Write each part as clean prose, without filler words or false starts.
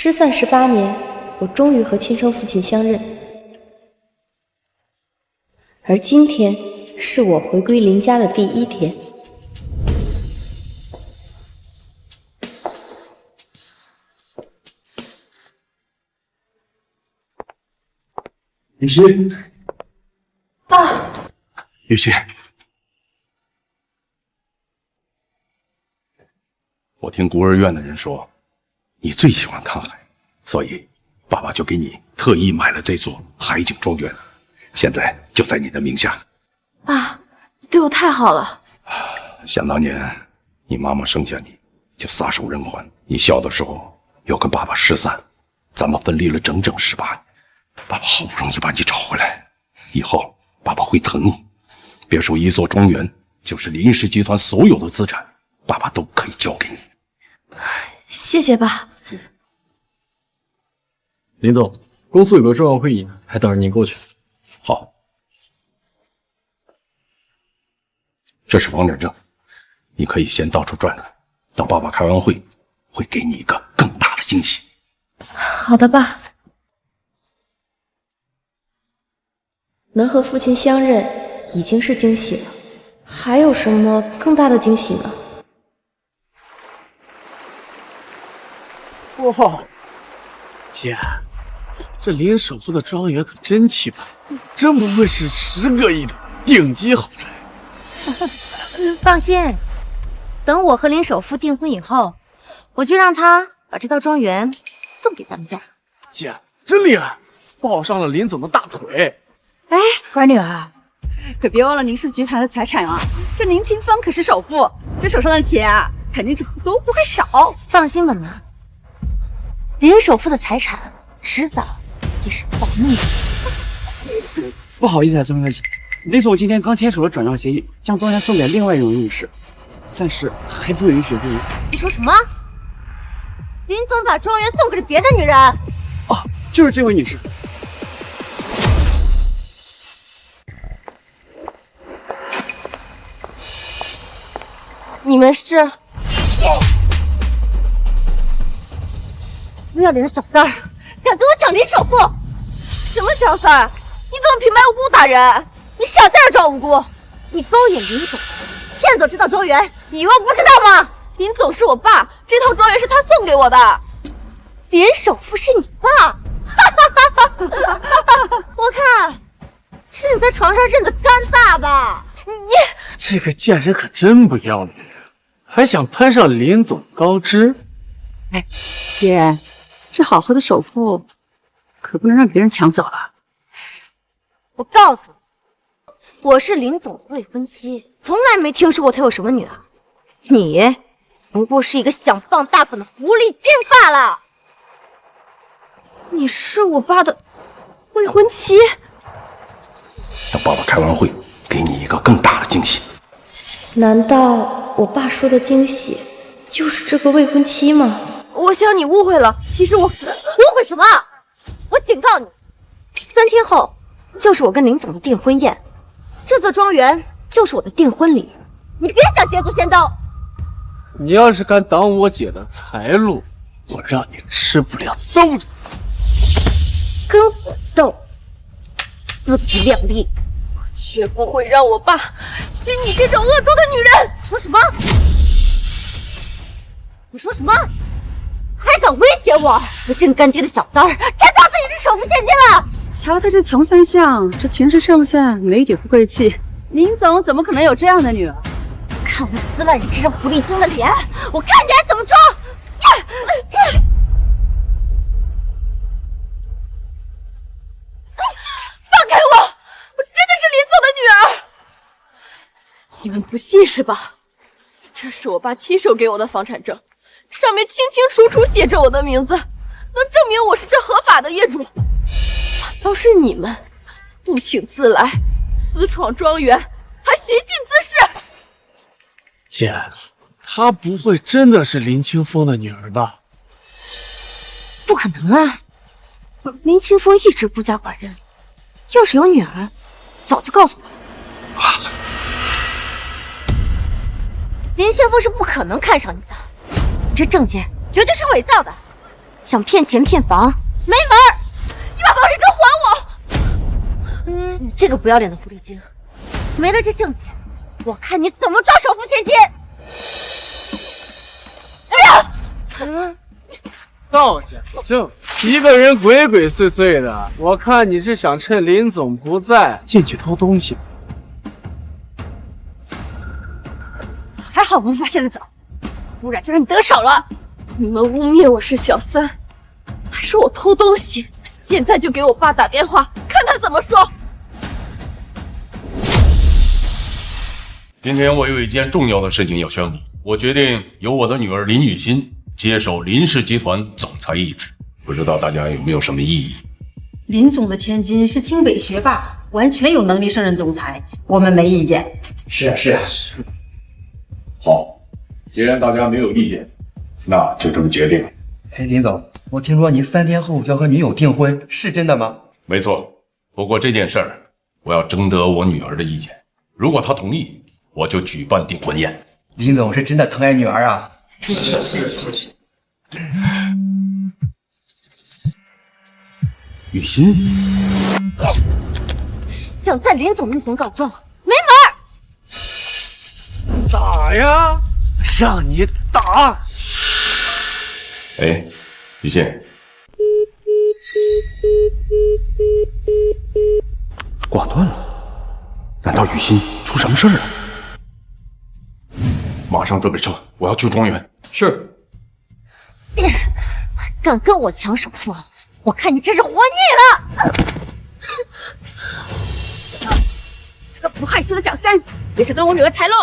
失散18年，我终于和亲生父亲相认。而今天是我回归林家的第1天。雨欣，爸，雨欣，我听孤儿院的人说，你最喜欢看海，所以爸爸就给你特意买了这座海景庄园，现在就在你的名下。爸，你对我太好了。想当年，你妈妈生下你就撒手人寰，你小的时候又跟爸爸失散，咱们分离了整整18年。爸爸好不容易把你找回来，以后爸爸会疼你。别说一座庄园，就是林氏集团所有的资产，爸爸都可以交给你。谢谢爸。林总，公司有个重要会议，还等着您过去。好，这是房产证，你可以先到处转转，等爸爸开完会，会给你一个更大的惊喜。好的，爸。能和父亲相认已经是惊喜了，还有什么更大的惊喜呢？哇，姐，这林首富的庄园可真气派，真不愧是10个亿的顶级豪宅。放心，等我和林首富订婚以后，我就让他把这套庄园送给咱们家。姐，真厉害，抱上了林总的大腿。哎，乖女儿，可别忘了林氏集团的财产啊！这林清风可是首富，这手上的钱啊，肯定都不会少。放心吧，妈，林首富的财产迟早也是咱们的。不好意思啊，曾小姐，林总今天刚签署了转让协议，将庄园送给另外一位女士，暂时还不允许入住。你说什么？林总把庄园送给了别的女人？哦，就是这位女士。你们是不要脸的小三儿，敢跟我抢林首富！什么小三儿？你怎么平白无故打人？你少在这装无辜！你勾引林总，骗走这套庄园，你以为我不知道吗？林总是我爸，这套庄园是他送给我的。林首富是你爸？我看是你在床上认的干爸爸。你这个贱人可真不要脸，还想攀上林总高枝。哎，姐，这好好的首付可不能让别人抢走了。我告诉你，我是林总的未婚妻，从来没听说过他有什么女儿。你不过是一个想傍大款的狐狸精罢了。你是我爸的未婚妻？等爸爸开完会，给你一个更大的惊喜。难道我爸说的惊喜就是这个未婚妻吗？我想你误会了，其实我误会什么？我警告你，3天后就是我跟林总的订婚宴，这座庄园就是我的订婚礼，你别想捷足先登。你要是敢挡我姐的财路，我让你吃不了兜着。跟我斗，自不量力！我绝不会让我爸与你这种恶毒的女人！说什么？你说什么？还敢威胁我？我真干爹的小三儿，真当自己是首富现金了？瞧他这穷酸相，这全身上下没点富贵气，林总怎么可能有这样的女儿？看我撕烂你这张狐狸精的脸，我看你还怎么装！放开我！我真的是林总的女儿！你们不信是吧？这是我爸亲手给我的房产证，上面清清楚楚写着我的名字，能证明我是这合法的业主。反倒是你们不请自来，私闯庄园，还寻衅滋事！姐，她不会真的是林清风的女儿吧？不可能啊！林清风一直不家管人，要是有女儿，早就告诉我了。林清风是不可能看上你的，你这证件绝对是伪造的。想骗钱骗房，没门儿！你把保险证还我！你这个不要脸的狐狸精，没了这证件，我看你怎么抓首富千金！造假证，一个人鬼鬼祟祟的，我看你是想趁林总不在进去偷东西。还好我们发现的早，不然就让你得手了。你们污蔑我是小三，还说我偷东西，现在就给我爸打电话，看他怎么说。今天我有一件重要的事情要宣布，我决定由我的女儿林雨欣接手林氏集团总裁一职，不知道大家有没有什么异议？林总的千金是清北学霸，完全有能力胜任总裁，我们没意见。是啊，是啊。好，既然大家没有意见，那就这么决定了。哎，林总，我听说您3天后要和女友订婚，是真的吗？没错，不过这件事儿我要征得我女儿的意见，如果她同意，我就举办订婚宴。林总是真的疼爱女儿啊！是。雨欣，想在林总面前告状，没门儿！打呀，让你打！哎，雨欣，挂断了，难道雨欣出什么事儿了？马上准备车，我要去庄园。是。敢跟我抢首付，我看你真是活腻了！这个不害羞的小三，别想跟我女儿财路！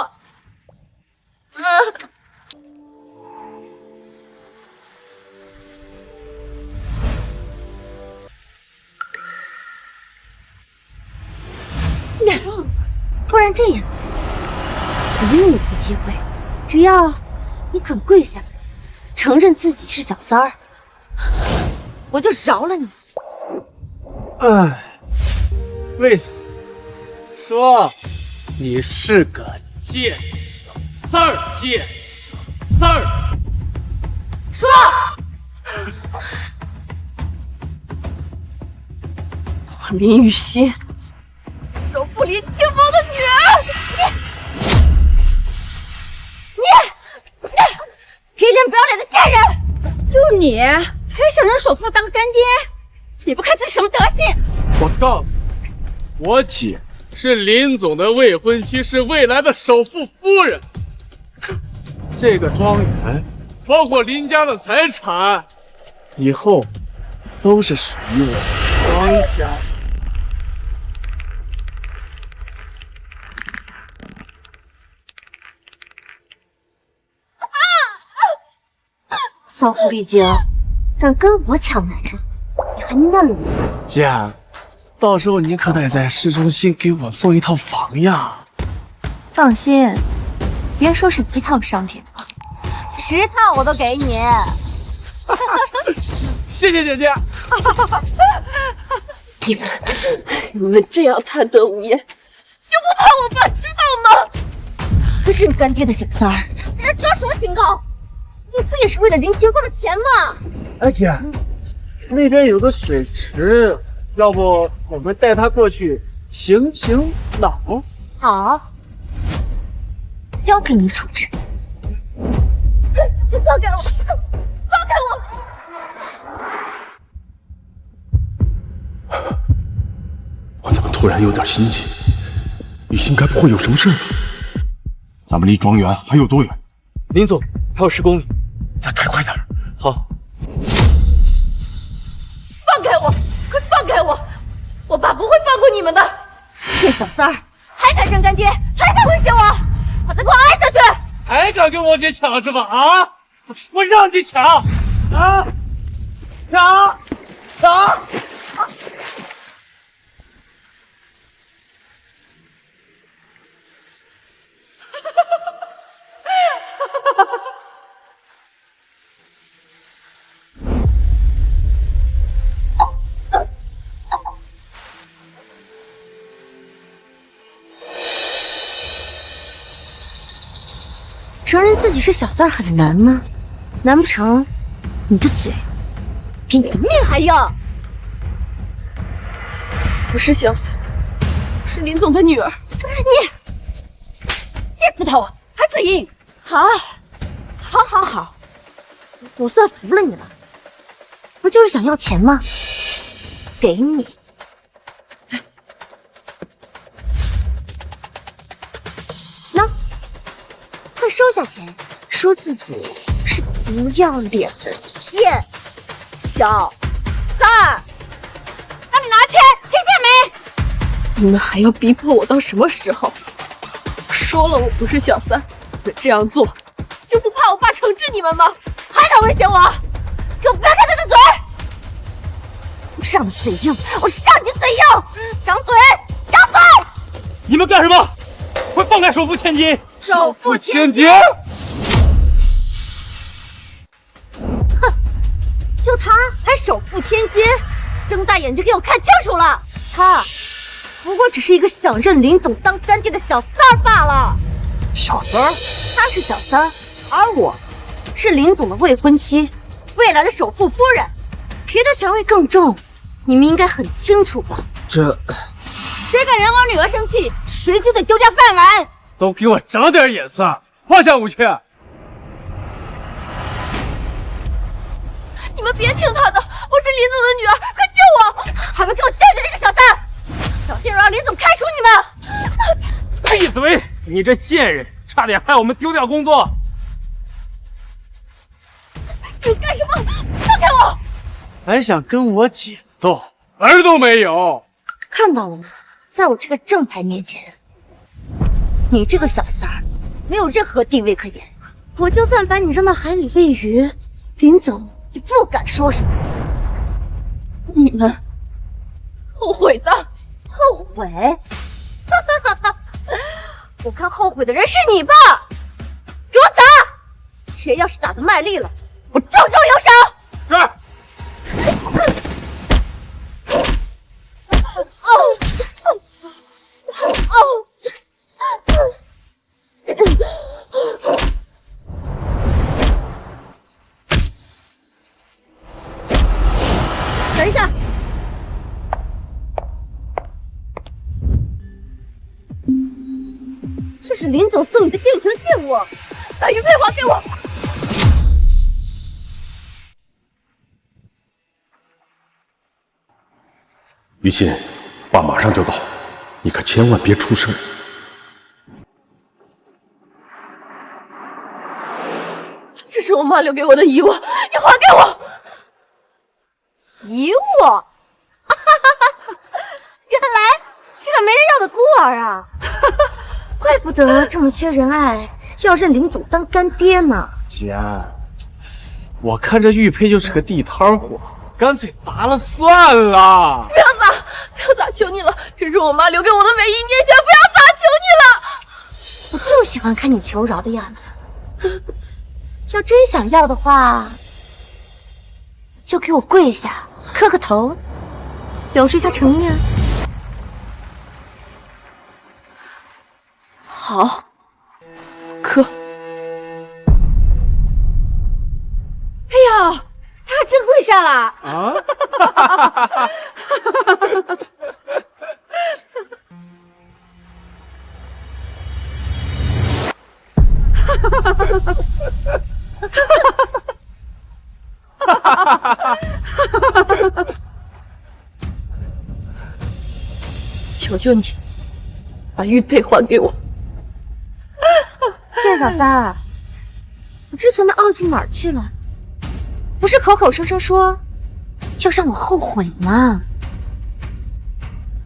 不然这样，我给你一次机会，只要你肯跪下来，承认自己是小三儿，我就饶了你。哎，为什么？说你是个贱小三儿，贱小三儿。说，林雨欣，首富林清风的女儿，你皮脸不要脸的贱人！就你还想让首富当干爹？你不看自己什么德行？我告诉你，我姐是林总的未婚妻，是未来的首富夫人。这个庄园，包括林家的财产，以后都是属于我庄家。骚狐狸精，敢跟我抢男人，你还嫩了。姐，到时候你可得在市中心给我送一套房呀！放心，别说是一套商品了，10套我都给你。谢谢姐姐。你们这样贪得无厌，就不怕我爸知道吗？认干爹的小三儿，在这装什么清高？你不也是为了林清风的钱吗？哎姐，那边有个水池，要不我们带他过去醒醒脑？好，交给你处置。放开我！放开我！我怎么突然有点心悸？雨欣该不会有什么事吧？咱们离庄园还有多远？林总，还有10公里。再开快点！好。放开我！快放开我！我爸不会放过你们的！贱小三儿，还敢认干爹，还敢威胁我，把他给我挨下去！还敢跟我姐抢是吧？啊！我让你抢！啊！抢！抢！承认自己是小三儿很难吗？难不成你的嘴比你的命还硬。不是小三，是林总的女儿。你贱骨头，还嘴硬！好，我算服了你了。不就是想要钱吗？给你。喏，快收下钱，说自己是不要脸的贱小三儿。让你拿钱，听见没？你们还要逼迫我到什么时候？说了我不是小三，你这样做就不怕我爸惩治你们吗？还敢威胁我？给我别开他的嘴！我让你嘴硬，我让你嘴硬！张嘴，张嘴！你们干什么？快放开首富千金！首富千金！哼，就他还首富千金，睁大眼睛给我看清楚了！他不过只是一个想认林总当干爹的小三儿罢了。小三儿？他是小三，而我是林总的未婚妻，未来的首富夫人。谁的权位更重，你们应该很清楚吧？这谁敢惹我女儿生气，谁就得丢家饭碗！都给我长点眼色，放下武器！你们别听他的，我是林总的女儿，快救我！还不给我站住这个小三！小心让林总开除你们！闭嘴！你这贱人，差点害我们丢掉工作！你干什么？放开我！还想跟我姐斗，门都没有！看到了吗？在我这个正牌面前，你这个小三儿没有任何地位可言。我就算把你扔到海里喂鱼，林总也不敢说什么。你们后悔的？后悔？我看后悔的人是你吧！给我打！谁要是打得卖力了，我重重有赏。是。等一下，这是林总送你的定情信物，把玉佩还给我！于心，爸马上就到，你可千万别出声。这是我妈留给我的遗物，你还给我！遗物？原来是个没人要的孤儿啊！怪不得这么缺人爱，要认林总当干爹呢。姐，我看这玉佩就是个地摊货，干脆砸了算了。不要砸，不要砸，求你了！这是我妈留给我的唯一念想，不要砸，求你了！我就喜欢看你求饶的样子。要真想要的话，就给我跪下，磕个头，表示一下诚意啊！好，磕。哎呀，他还真跪下了啊！求求你，把玉佩还给我！贱小三儿，我之前的傲气哪儿去了？不是口口声声说要让我后悔吗？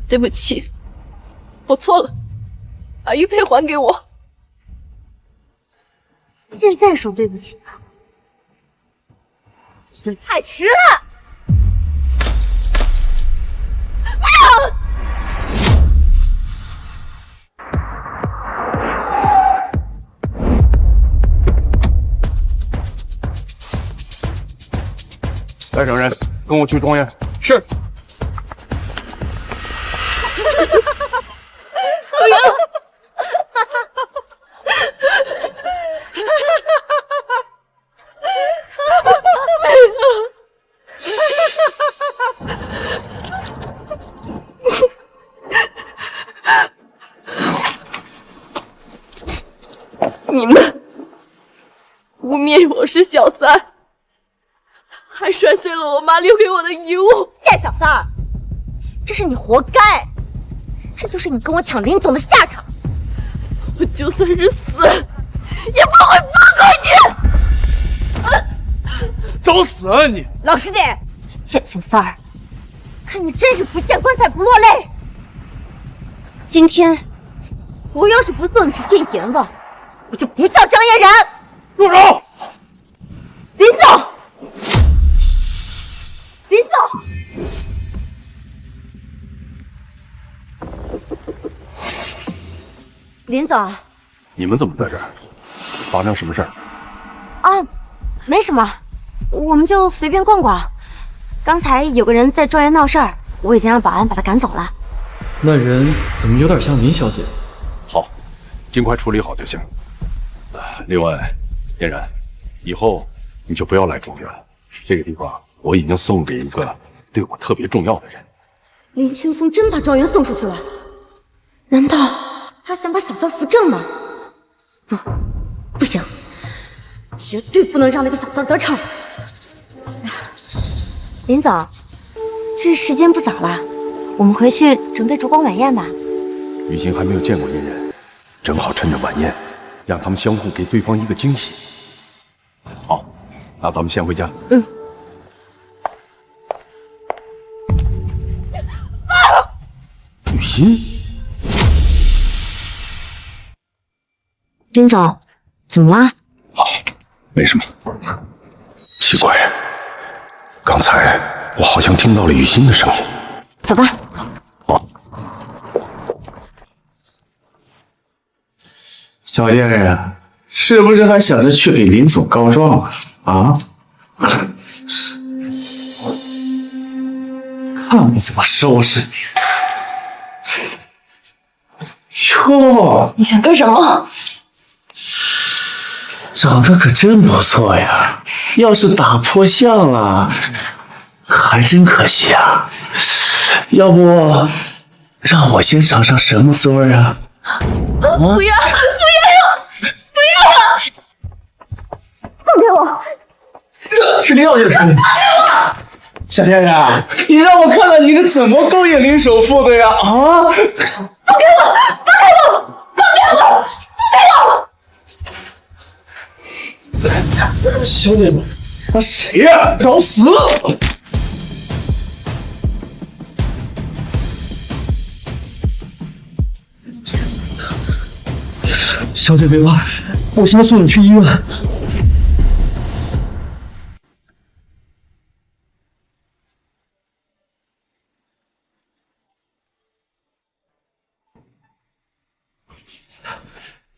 对不起，我错了，把玉佩还给我！现在说对不起吧，已经太迟了。不要！带上人，跟我去庄园。是。污蔑我是小三，还摔碎了我妈留给我的遗物。贱小三儿，这是你活该，这就是你跟我抢林总的下场。我就算是死，也不会放过你！找死啊你！老实点，贱小三儿，看你真是不见棺材不落泪。今天我要是不送你去见阎王，我就不叫张嫣然。住手！林总，林总。林总，你们怎么在这儿？发生什么事儿？啊，没什么，我们就随便逛逛。刚才有个人在庄园闹事儿，我已经让保安把他赶走了。那人怎么有点像林小姐？好，尽快处理好就行。另外，嫣然，以后你就不要来庄园了。这个地方我已经送给一个对我特别重要的人。林清风真把庄园送出去了？难道他想把小三扶正吗？不行，绝对不能让那个小三得逞。林总，这时间不早了，我们回去准备烛光晚宴吧。雨欣还没有见过嫣然，正好趁着晚宴，让他们相互给对方一个惊喜。好，那咱们先回家。雨欣，林总，怎么了？没什么。奇怪，刚才我好像听到了雨欣的声音。走吧。小嫣然，是不是还想着去给林总告状啊？啊？看我怎么收拾你！哟，你想干什么？长得可真不错呀，要是打破相了，还真可惜啊。要不让我先尝尝什么滋味啊？不要！放开我！是林小姐的声音。小嫣然，你让我看看你是怎么勾引林首富的呀？啊！放开我！放开我！放开我！放开我！小姐，那谁呀？找死！小姐别怕，我先送你去医院。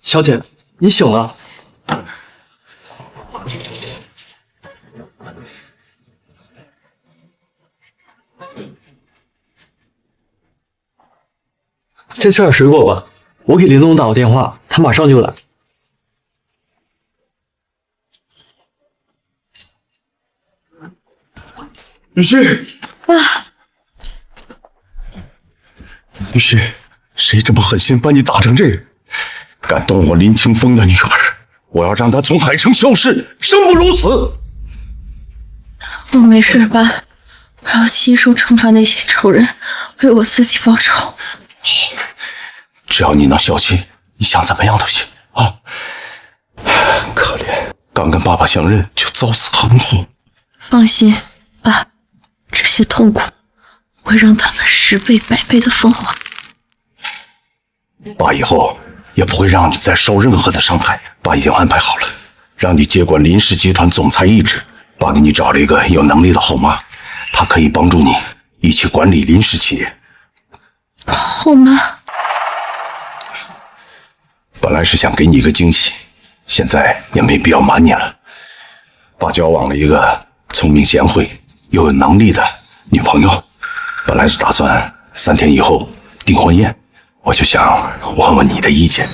小姐，你醒了。先吃点水果吧，我给林总打过电话，他马上就来。雨欣，雨欣，谁这么狠心把你打成这样？敢动我林清风的女儿，我要让她从海城消失，生不如死！我没事吧？我要亲手惩罚那些仇人，为我自己报仇。好，只要你能消气，你想怎么样都行啊！可怜，刚跟爸爸相认就遭此横祸。放心，爸，这些痛苦我会让他们10倍、100倍的奉还。爸以后也不会让你再受任何的伤害。爸已经安排好了，让你接管林氏集团总裁一职。爸给你找了一个有能力的后妈，她可以帮助你一起管理林氏企业。后妈，本来是想给你一个惊喜，现在也没必要瞒你了。爸交往了一个聪明贤惠又有能力的女朋友，本来是打算3天以后订婚宴，我就想问问你的意见。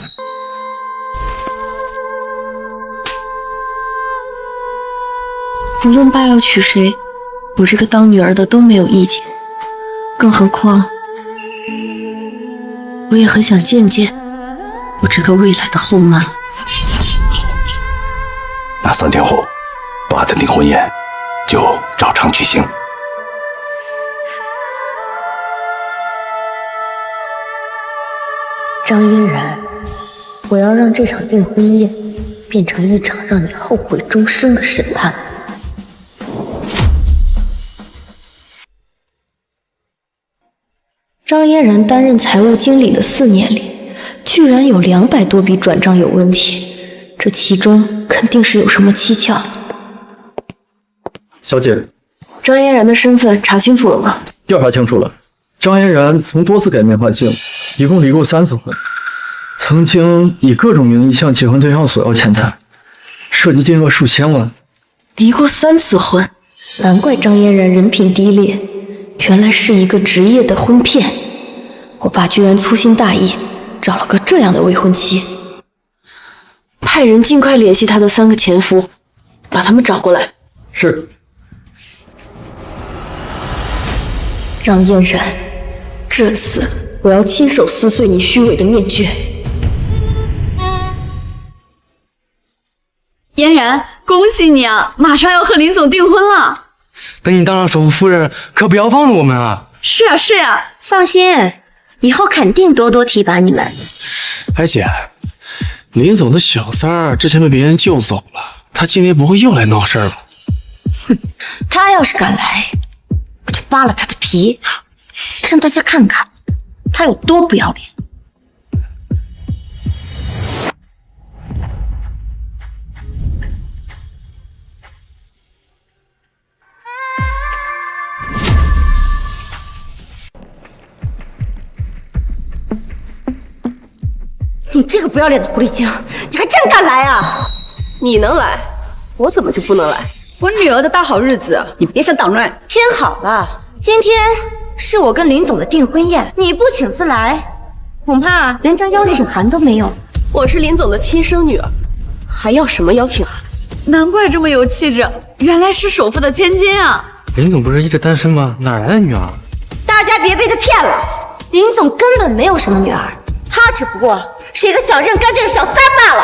无论爸要娶谁，我这个当女儿的都没有意见。更何况，我也很想见见我这个未来的后妈。那3天后，爸的订婚宴就照常举行。张嫣然，我要让这场订婚宴变成一场让你后悔终生的审判。张嫣然担任财务经理的4年里，居然有200多笔转账有问题，这其中肯定是有什么蹊跷。小姐，张嫣然的身份查清楚了吗？调查清楚了，张嫣然曾多次改名换姓，一共离过3次婚，曾经以各种名义向结婚对象索要钱财，涉及金额数千万。离过3次婚，难怪张嫣然人品低劣，原来是一个职业的婚骗。我爸居然粗心大意，找了个这样的未婚妻。派人尽快联系他的3个前夫，把他们找过来。是。张嫣然，这次我要亲手撕碎你虚伪的面具。嫣然，恭喜你啊，马上要和林总订婚了。等你当上首富夫人，可不要忘了我们啊！是呀是呀，放心，以后肯定多多提拔你们。哎姐，林总的小三儿之前被别人救走了，他今天不会又来闹事儿吧？哼，他要是敢来，我就扒了他的皮，让大家看看他有多不要脸。你这个不要脸的狐狸精，你还真敢来啊！你能来，我怎么就不能来？我女儿的大好日子，你别想捣乱。天好了，今天是我跟林总的订婚宴，你不请自来，恐怕连张邀请函都没有。我是林总的亲生女儿，还要什么邀请函？难怪这么有气质，原来是首富的千金啊！林总不是一直单身吗？哪来的女儿？大家别被他骗了，林总根本没有什么女儿，他只不过是一个想认干净的小三罢了。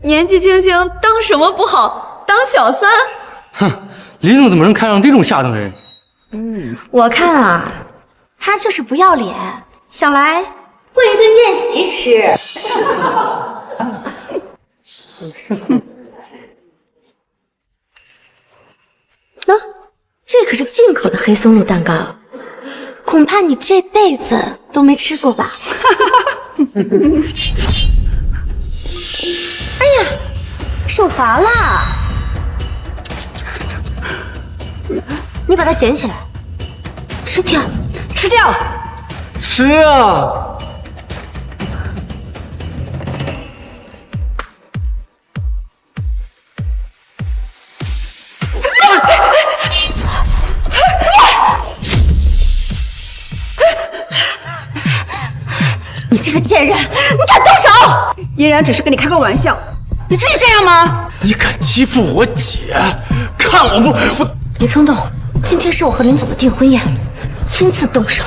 年纪轻轻当什么不好，当小三？哼，林总怎么能看上这种下等人？我看啊，他就是不要脸，想来混一顿宴席吃。喏，这可是进口的黑松露蛋糕，恐怕你这辈子都没吃过吧？哎呀，手滑了，你把它捡起来，吃掉，吃掉，吃啊！你这个贱人，你敢动手！嫣然只是跟你开个玩笑，你至于这样吗？你敢欺负我姐，看我！别冲动，今天是我和林总的订婚宴，亲自动手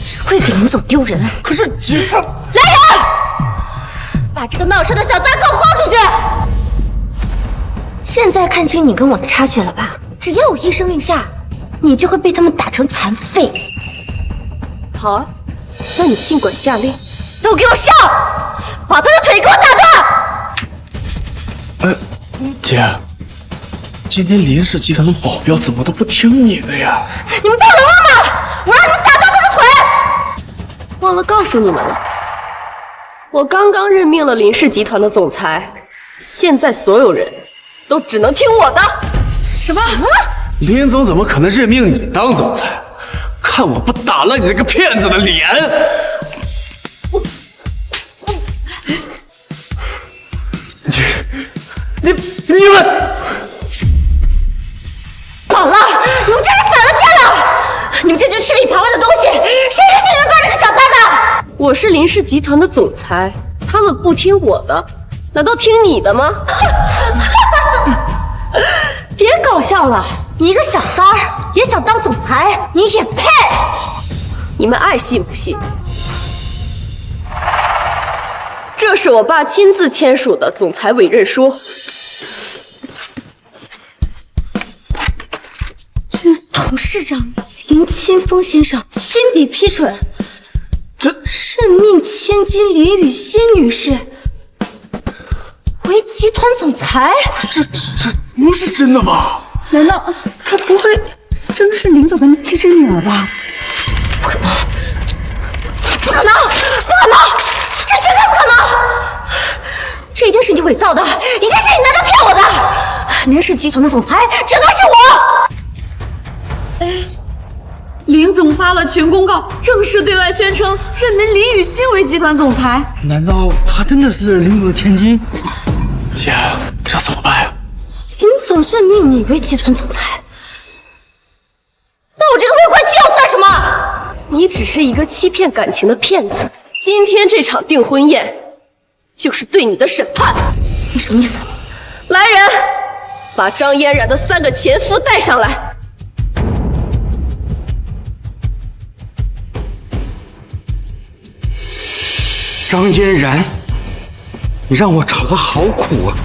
只会给林总丢人。可是姐她……来人，把这个闹事的小三给我轰出去！现在看清你跟我的差距了吧？只要我一声令下，你就会被他们打成残废。好啊，那你尽管下令。都给我上！把他的腿给我打哎，断！姐，今天林氏集团的保镖怎么都不听你的呀？你们当流氓吗？我让你们打断他的腿！忘了告诉你们了，我刚刚任命了林氏集团的总裁，现在所有人都只能听我的。什么？林总怎么可能任命你当总裁？看我不打烂你这个骗子的脸！你们反了！你们真是反了天了！你们这群吃里扒外的东西，谁允许你们帮这个小三的？我是林氏集团的总裁，他们不听我的，难道听你的吗？别搞笑了，你一个小三儿也想当总裁，你也配？你们爱信不信？这这是我爸亲自签署的总裁委任书。董事长林清风先生亲笔批准，任命千金林雨欣女士为集团总裁。这不是真的吧？难道她不会真是林总的亲生女儿吧？不可能！不可能！这绝对不可能！这一定是你伪造的，一定是你拿着骗我的！林氏集团的总裁只能是我。林总发了群公告，正式对外宣称任命林雨欣为集团总裁。难道她真的是林总的千金？姐，这怎么办呀？林总任命你为集团总裁，那我这个未婚妻又算什么？你只是一个欺骗感情的骗子。今天这场订婚宴，就是对你的审判。你什么意思？来人，把张嫣然的3个前夫带上来。张嫣然，你让我找的好苦啊！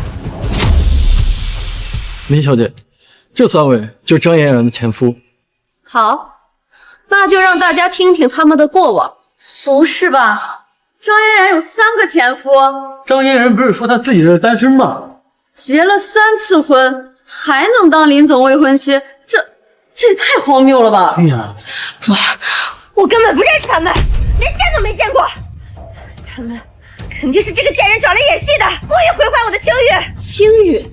林小姐，这3位就是张嫣然的前夫。好，那就让大家听听他们的过往。不是吧？张嫣然有3个前夫，张嫣然不是说她自己是单身吗？结了3次婚，还能当林总未婚妻，这也太荒谬了吧！哎呀，我根本不认识他们，连见都没见过。他们肯定是这个贱人找来演戏的，故意毁坏我的清誉。清誉？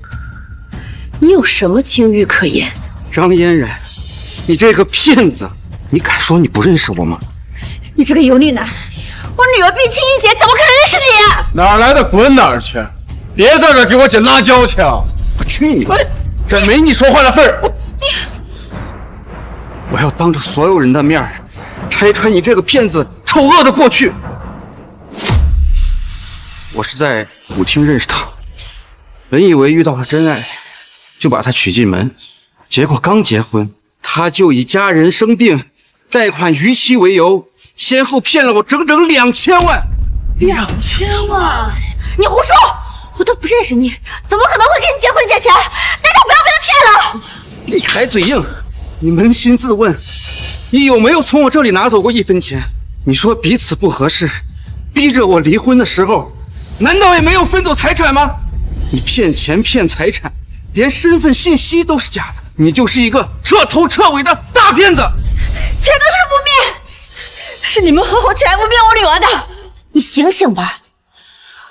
你有什么清誉可言？张嫣然，你这个骗子，你敢说你不认识我吗？你这个油腻男，我女儿毕清玉姐怎么可能认识你啊？哪儿来的滚哪儿去！别在这给我捡辣椒枪！我去你妈！这没你说话的份儿！我要当着所有人的面拆穿你这个骗子丑恶的过去。我是在舞厅认识他，本以为遇到了真爱，就把他娶进门，结果刚结婚，他就以家人生病、贷款逾期为由，先后骗了我整整2000万。2000万！你胡说！我都不认识你，怎么可能会跟你结婚借钱？大家不要被他骗了！你还嘴硬？你扪心自问，你有没有从我这里拿走过1分钱？你说彼此不合适，逼着我离婚的时候，难道也没有分走财产吗？你骗钱骗财产，连身份信息都是假的，你就是一个彻头彻尾的大骗子！全都是污蔑，是你们合伙起来污蔑我女儿的！你醒醒吧，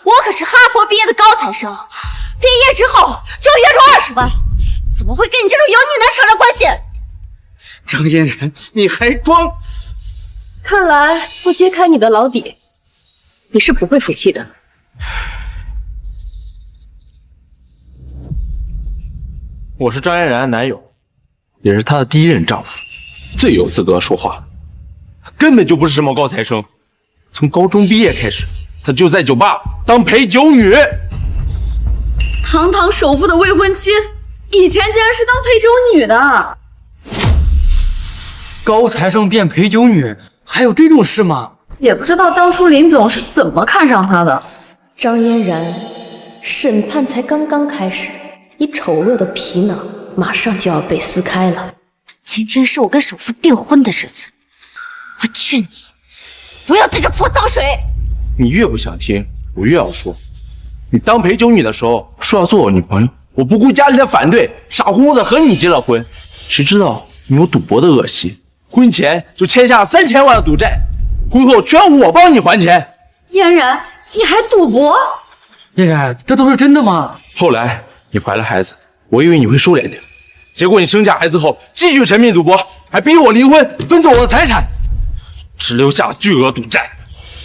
我可是哈佛毕业的高材生，毕业之后就月入20万，怎么会跟你这种油腻男扯上关系？张嫣然，你还装？看来不揭开你的老底，你是不会服气的。我是张嫣然的男友，也是她的第1任丈夫，最有资格说话。根本就不是什么高材生，从高中毕业开始，她就在酒吧当陪酒女。堂堂首富的未婚妻，以前竟然是当陪酒女的。高材生变陪酒女，还有这种事吗？也不知道当初林总是怎么看上她的。张嫣然，审判才刚刚开始，你丑恶的皮囊马上就要被撕开了。今天是我跟首富订婚的日子，我劝你不要在这泼脏水。你越不想听，我越要说。你当陪酒女的时候说要做我女朋友，我不顾家里的反对，傻乎乎的和你结了婚。谁知道你有赌博的恶习，婚前就签下了3000万的赌债，婚后全我帮你还钱。嫣然，你还赌博？嫣然，这都是真的吗？后来你怀了孩子，我以为你会收敛点，结果你生下孩子后继续沉迷赌博，还逼我离婚，分走我的财产，只留下了巨额赌债。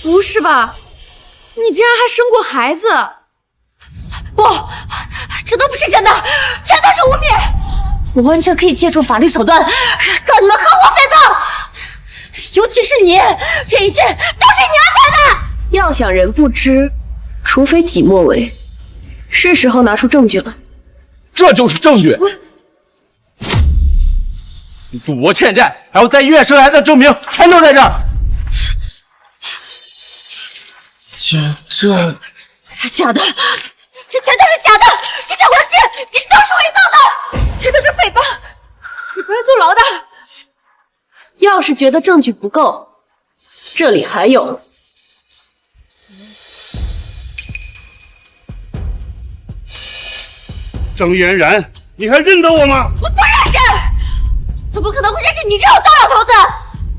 不是吧？你竟然还生过孩子？不，这都不是真的，全都是污蔑！我完全可以借助法律手段告你们合伙诽谤，尤其是你，这一切都是你安排的。要想人不知，除非己莫为。是时候拿出证据了。这就是证据。你赌博欠债，还有在医院生孩子的证明，全都在这儿。姐，这假的，这全都是假的！这些文件你都是伪造的，这都是诽谤！你不要坐牢的。要是觉得证据不够，这里还有。郑嫣然，你还认得我吗？我不认识，怎么可能会认识你这种糟老头子？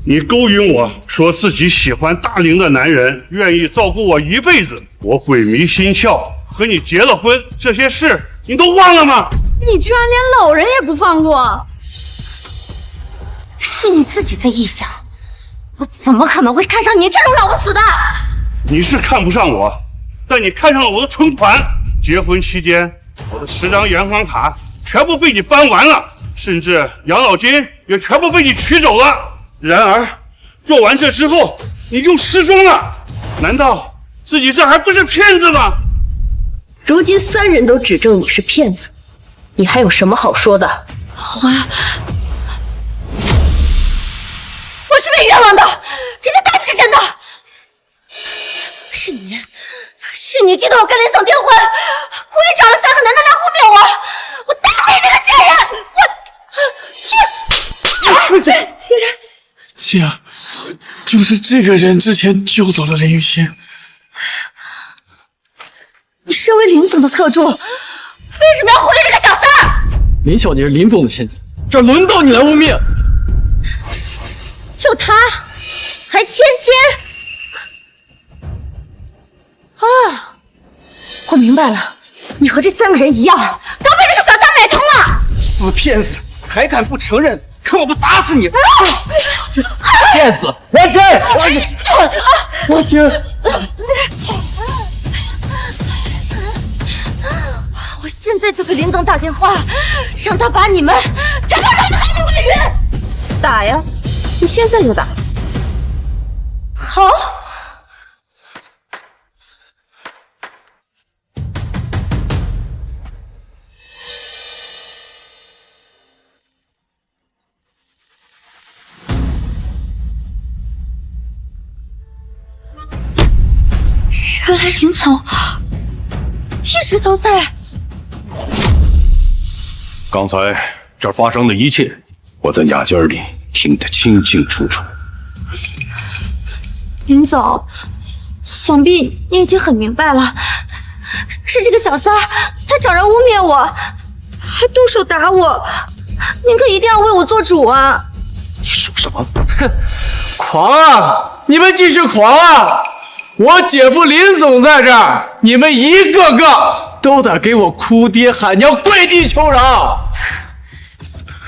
你勾引我说自己喜欢大龄的男人，愿意照顾我一辈子，我鬼迷心窍，和你结了婚，这些事你都忘了吗？你居然连老人也不放过！是你自己在臆想，我怎么可能会看上你这种老不死的？你是看不上我，但你看上了我的存款。结婚期间，我的10张银行卡全部被你搬完了，甚至养老金也全部被你取走了。然而，做完这之后，你就失踪了。难道自己这还不是骗子吗？如今3人都指证你是骗子，你还有什么好说的？我是被冤枉的，这些都不是真的。是你激动我跟林总订婚，故意找了3个男的来污蔑我，我打死你这个贱人！姐，就是这个人之前救走了林雨欣。你身为林总的特助，为什么要忽略这个小三儿？林小姐是林总的千金，这轮到你来污蔑？就他，还千金？啊，我明白了，你和这3个人一样，都被这个小三买通了。死骗子，还敢不承认？看我不打死你！骗子，还真！我去！我现在就给林总打电话，让他把你们全都扔到海里喂鱼。打呀！你现在就打。好。原来林总一直都在。刚才这发生的一切，我在雅间里听得清清楚楚。林总，想必你已经很明白了，是这个小三儿，他找人污蔑我，还动手打我，您可一定要为我做主啊！你说什么？哼，狂啊！你们继续狂啊！我姐夫林总在这儿，你们一个个都得给我哭爹喊娘、跪地求饶。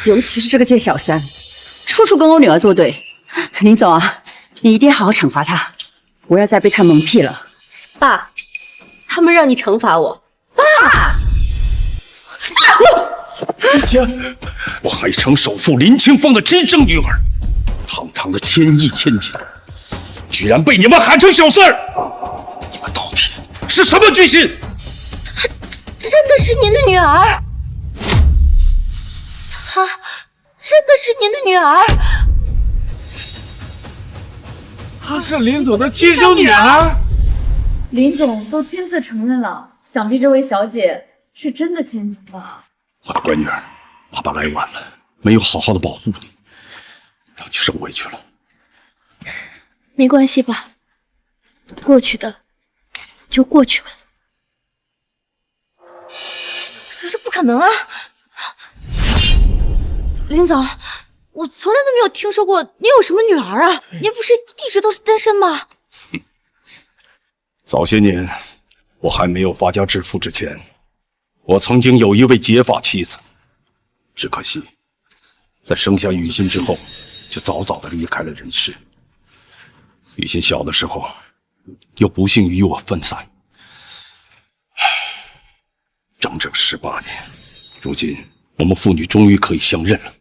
尤其是这个贱小三，处处跟我女儿作对。林总啊，你一定要好好惩罚他，不要再被他蒙蔽了。爸，他们让你惩罚我。爸，姐，我海城首富林清风的亲生女儿，堂堂的千亿千金，居然被你们喊成小三儿！你们到底是什么居心？她真的是您的女儿，她真的是您的女儿。她是林总的亲生女儿。林总都亲自承认了，想必这位小姐是真的千金吧？我的乖女儿，爸爸来晚了，没有好好的保护你，让你受委屈了。没关系吧，过去的就过去吧。这不可能啊！林总，我从来都没有听说过你有什么女儿啊！您不是一直都是单身吗？早些年，我还没有发家致富之前，我曾经有一位结发妻子，只可惜，在生下雨欣之后，就早早的离开了人世。雨欣小的时候，又不幸与我分散，整整18年，如今我们父女终于可以相认了。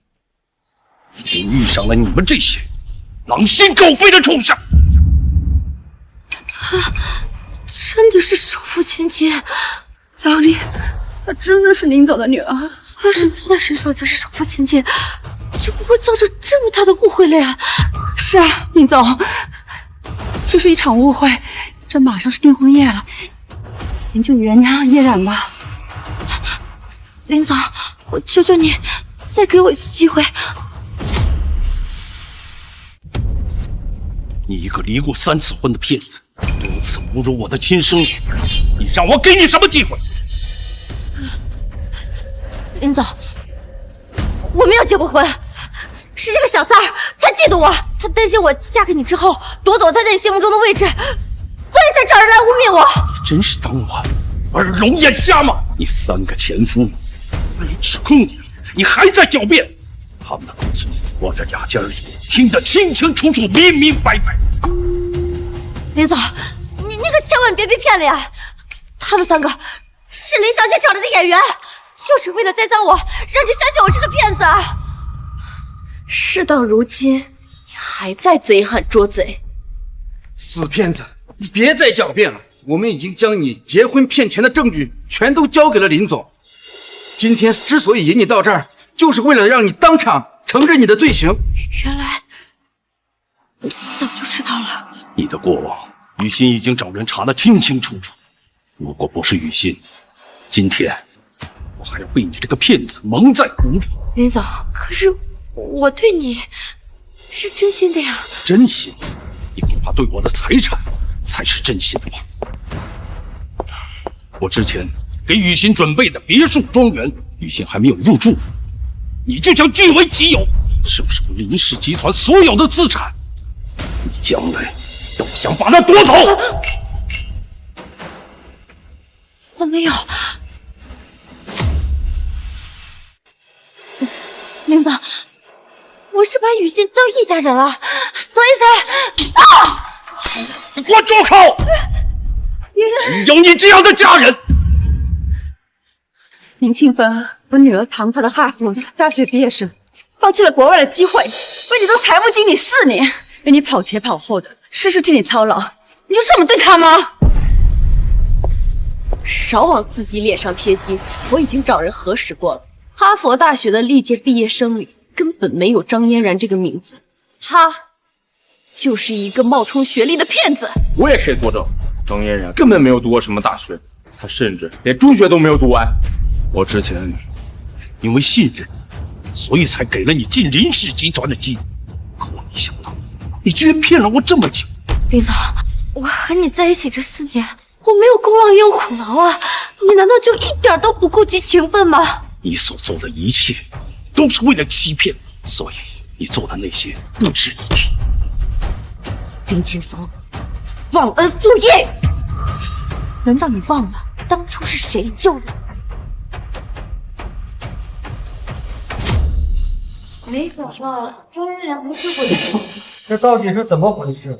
又遇上了你们这些狼心狗肺的畜生！她真的是首富千金，张丽，她真的是林总的女儿。要是早点生出来她是首富千金，就不会造成这么大的误会了呀。是啊，林总，就是一场误会，这马上是订婚夜了，您就原谅嫣然吧。林总，我求求你，再给我一次机会。你一个离过3次婚的骗子，多次侮辱我的亲生女儿，你让我给你什么机会？林总，我没有结过婚，是这个小三儿，他嫉妒我，他担心我嫁给你之后夺走他在你心目中的位置，所以才找人来污蔑我。你真是当我耳聋眼瞎吗？你3个前夫被指控你，你还在狡辩？他们的告诉我在雅间里听得清清楚楚、明明白白。林总，你可千万别被骗了呀！他们3个是林小姐找来的演员，就是为了栽赃我，让你相信我是个骗子啊！事到如今，你还在贼喊捉贼，死骗子，你别再狡辩了！我们已经将你结婚骗钱的证据全都交给了林总。今天之所以引你到这儿，就是为了让你当场承认你的罪行。原来你早就知道了。你的过往，雨欣已经找人查得清清楚楚。如果不是雨欣，今天我还要被你这个骗子蒙在鼓里。林总，可是我对你是真心的呀。真心？你恐怕对我的财产才是真心的吧？我之前给雨欣准备的别墅庄园，雨欣还没有入住，你就想据为己有，是不是林氏集团所有的资产，你将来都想把它夺走？我没有。林总，我是把雨欣当一家人啊，所以才你给我住口！有你这样的家人！林庆芬，我女儿堂堂的哈佛大学毕业生，放弃了国外的机会，为你做财务经理4年，为你跑前跑后的，事事替你操劳，你就这么对她吗？少往自己脸上贴金，我已经找人核实过了，哈佛大学的历届毕业生里根本没有张嫣然这个名字，她就是一个冒充学历的骗子。我也可以作证，张嫣然根本没有读过什么大学，她甚至连中学都没有读完。我之前因为信任，所以才给了你进林氏集团的机会，可我没想到你居然骗了我这么久。林总，我和你在一起这4年，我没有功劳也有苦劳啊，你难道就一点都不顾及情分吗？你所做的一切都是为了欺骗我，所以你做的那些不值一提。林清风，忘恩负义，难道你忘了当初是谁救的？没想到张嫣然不是鬼魂，这到底是怎么回事？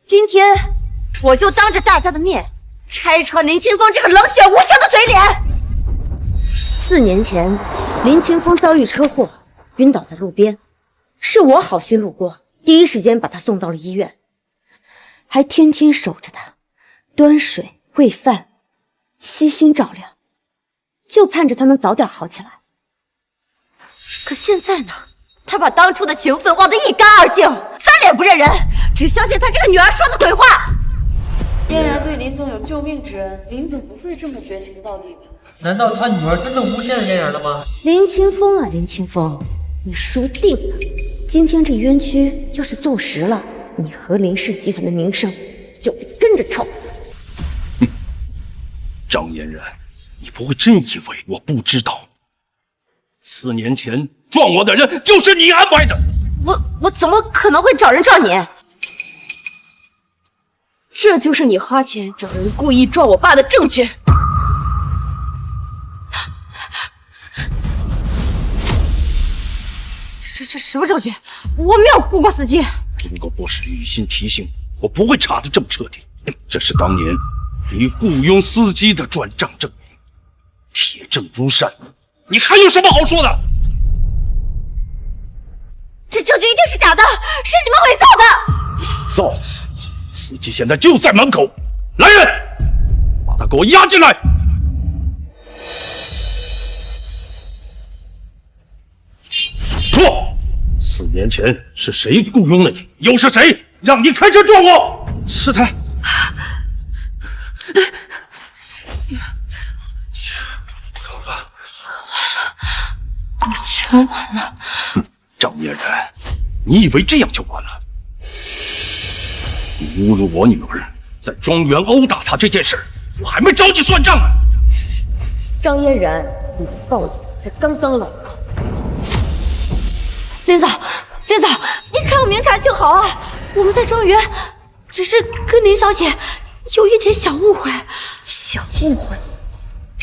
今天我就当着大家的面拆穿林清风这个冷血无情的嘴脸。4年前，林清风遭遇车祸，晕倒在路边，是我好心路过，第一时间把他送到了医院，还天天守着他，端水喂饭，悉心照料，就盼着他能早点好起来。可现在呢，他把当初的情分忘得一干二净，翻脸不认人，只相信他这个女儿说的鬼话。嫣然对林总有救命之恩，林总不会这么绝情到底的。难道他女儿真的诬陷嫣然了吗？林清风啊，林清风，你输定了！今天这冤屈要是坐实了，你和林氏集团的名声就得跟着臭。哼，张嫣然，你不会真以为我不知道？4年前撞我的人就是你安排的。我怎么可能会找人撞你？这就是你花钱找人故意撞我爸的证据。什么证据？我没有雇过司机。如果不是雨欣提醒我，不会查得这么彻底。这是当年你雇佣司机的转账证明，铁证如山。你还有什么好说的？这证据一定是假的，是你们伪造的。造！司机现在就在门口，来人，把他给我押进来。说，4年前是谁雇佣了你？又是谁让你开车撞我？是他。么办？完了，全完了。张嫣然，你以为这样就完了？你侮辱我女儿，在庄园殴打她这件事，我还没找你算账呢。张嫣然，你的报应才刚刚来到。林总，林总，你可要明察秋毫啊！我们在庄园只是跟林小姐有一点小误会。小误会？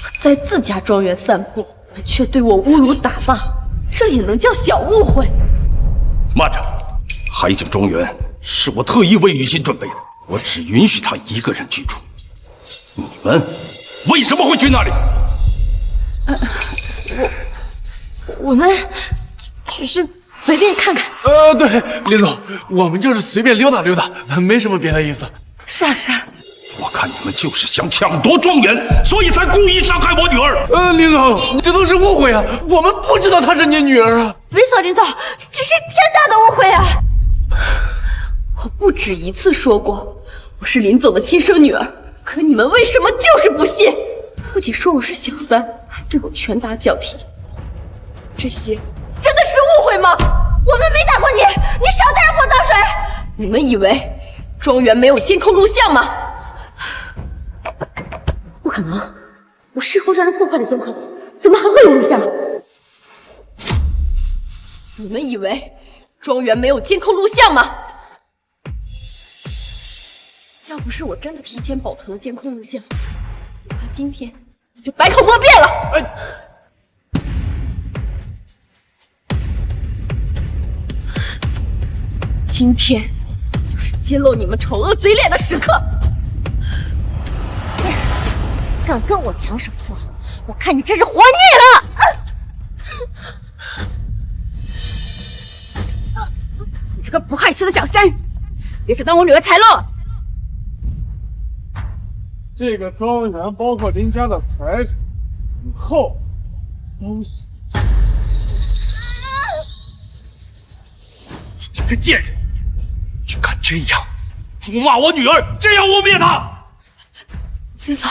我在自家庄园散步，你却对我侮辱打骂，这也能叫小误会？慢着，海景庄园是我特意为雨欣准备的，我只允许她一个人居住。你们为什么会去那里？我们只是随便看看。对，林总，我们就是随便溜达溜达，没什么别的意思。是啊是啊，我看你们就是想抢夺庄园，所以才故意伤害我女儿。林总，这都是误会啊，我们不知道她是你女儿啊。没错，林总，这是天大的误会啊！我不止一次说过，我是林总的亲生女儿，可你们为什么就是不信？不仅说我是小三，还对我拳打脚踢，这些真的是误会吗？我们没打过你，你少在这泼脏水！你们以为庄园没有监控录像吗？不可能，我事后让人破坏了监控，怎么还会有录像？你们以为庄园没有监控录像吗？要不是我真的提前保存了监控录像，那今天就百口莫辩了。今天就是揭露你们丑恶嘴脸的时刻。敢跟我抢首付，我看你真是活腻了！你这个不害羞的小三，别想当我女儿财路！这个庄园包括林家的财产，以后都是……你这个贱人，居敢这样辱骂我女儿，这样污蔑她！林总，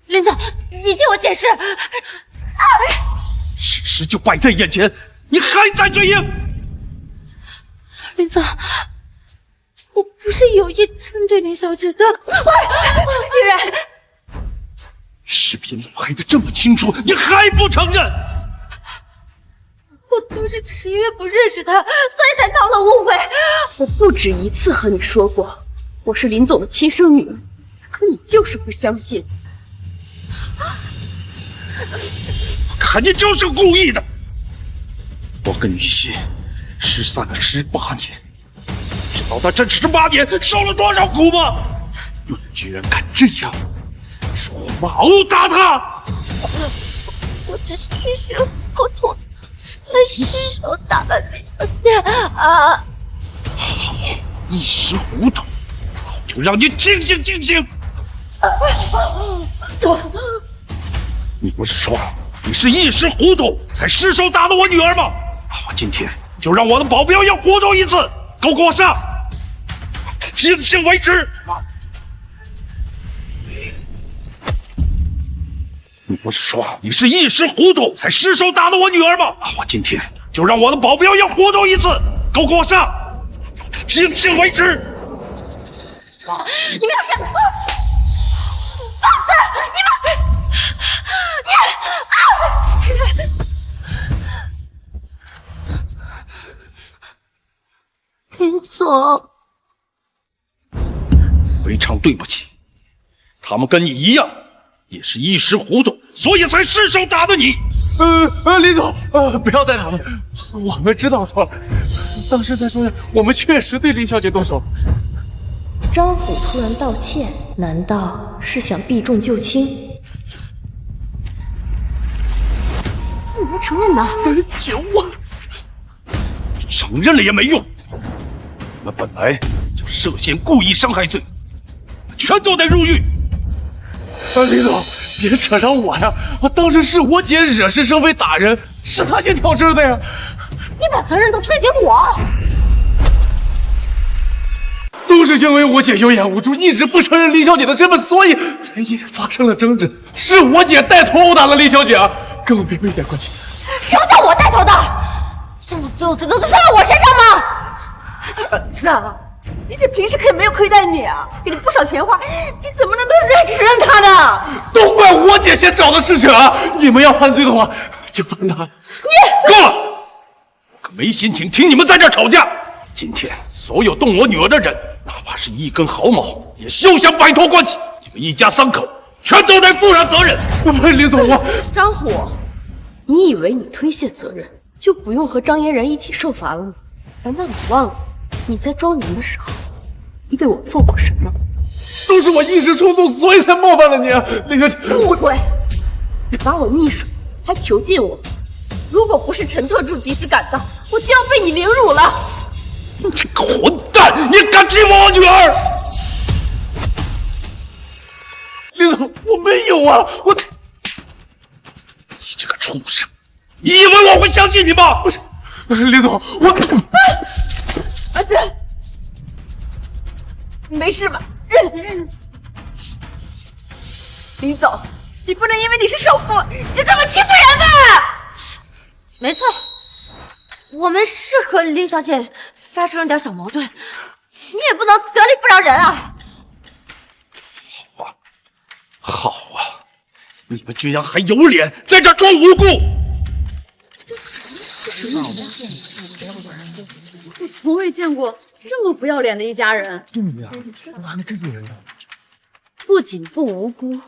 林总，你听我解释。事实就摆在眼前，你还在嘴硬。林总，我不是有意针对林小姐的。嫣然，视频拍得这么清楚，你还不承认？我当时只是因为不认识她，所以才闹了误会。我不止一次和你说过，我是林总的亲生女儿，可你就是不相信。我看你就是故意的。我跟雨欣失散了18年，知道她这18年受了多少苦吗？你居然敢这样辱骂、殴打她！我只是一时糊涂，失手打了林小姐啊！好，一时糊涂，就让你清醒清醒。你不是说你是一时糊涂才失手打的我女儿吗？我今天就让我的保镖也糊涂一次，给我上，清醒为止。你不是说你是一时糊涂才失手打的我女儿吗？我今天就让我的保镖也糊涂一次，给我上，清醒为止。你们要是放肆！林总，非常对不起，他们跟你一样，也是一时糊涂，所以才失手打的你。林总，不要再打了，我们知道错了。当时在庄园，我们确实对林小姐动手。张虎突然道歉，难道是想避重就轻？你不承认呢？救我！承认了也没用，你们本来就涉嫌故意伤害罪，全都得入狱。林总，别扯上我呀！当时是我姐惹是生非打人，是她先挑事的呀！你把责任都推给我！都是因为我姐有眼无珠，一直不承认林小姐的身份，所以才发生了争执。是我姐带头殴打了林小姐啊，跟我并没一点关系。什么叫我带头的？现在所有罪都算在我身上吗？儿子，你姐平时可以没有亏待你啊，给你不少钱花，你怎么能再指认她呢？都怪我姐先找的事情啊！你们要犯罪的话，就犯她。你够了！可没心情听你们在这吵架。今天所有动我女儿的人，哪怕是一根毫毛，也休想摆脱关系。你们一家3口全都得负上责任。林总，张虎，你以为你推卸责任就不用和张嫣然一起受罚了吗？难道你忘了你在庄园的时候，你对我做过什么？都是我一时冲动，所以才冒犯了你啊，林小姐。误会！你把我溺水，还囚禁我。如果不是陈特助及时赶到，我就要被你凌辱了。你这个混蛋，你敢欺负我女儿？林总，我没有啊，你这个畜生，你以为我会相信你吗？不是，林总，儿子，你没事吧？林总，你不能因为你是首富就这么欺负人吧？没错，我们是和林小姐发生了点小矛盾，你也不能得理不饶人啊！好啊，你们居然还有脸在这装无辜！我从未见过这么不要脸的一家人。对呀，哪来这种人呢？不仅不无辜，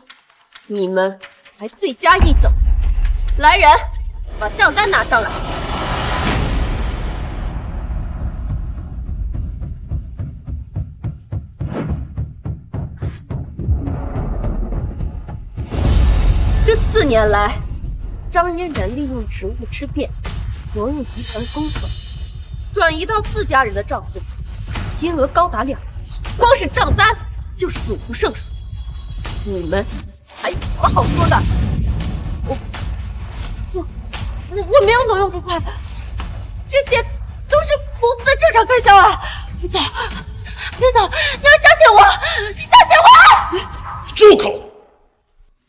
你们还罪加一等。来人，把账单拿上来。这4年来，张嫣然利用职务之便，挪用财团公款，转移到自家人的账户上，金额高达2亿，光是账单就数不胜数。你们还有什么好说的？我没有挪用公款，这些都是公司的正常开销啊！林总，你要相信我，你相信我！住口！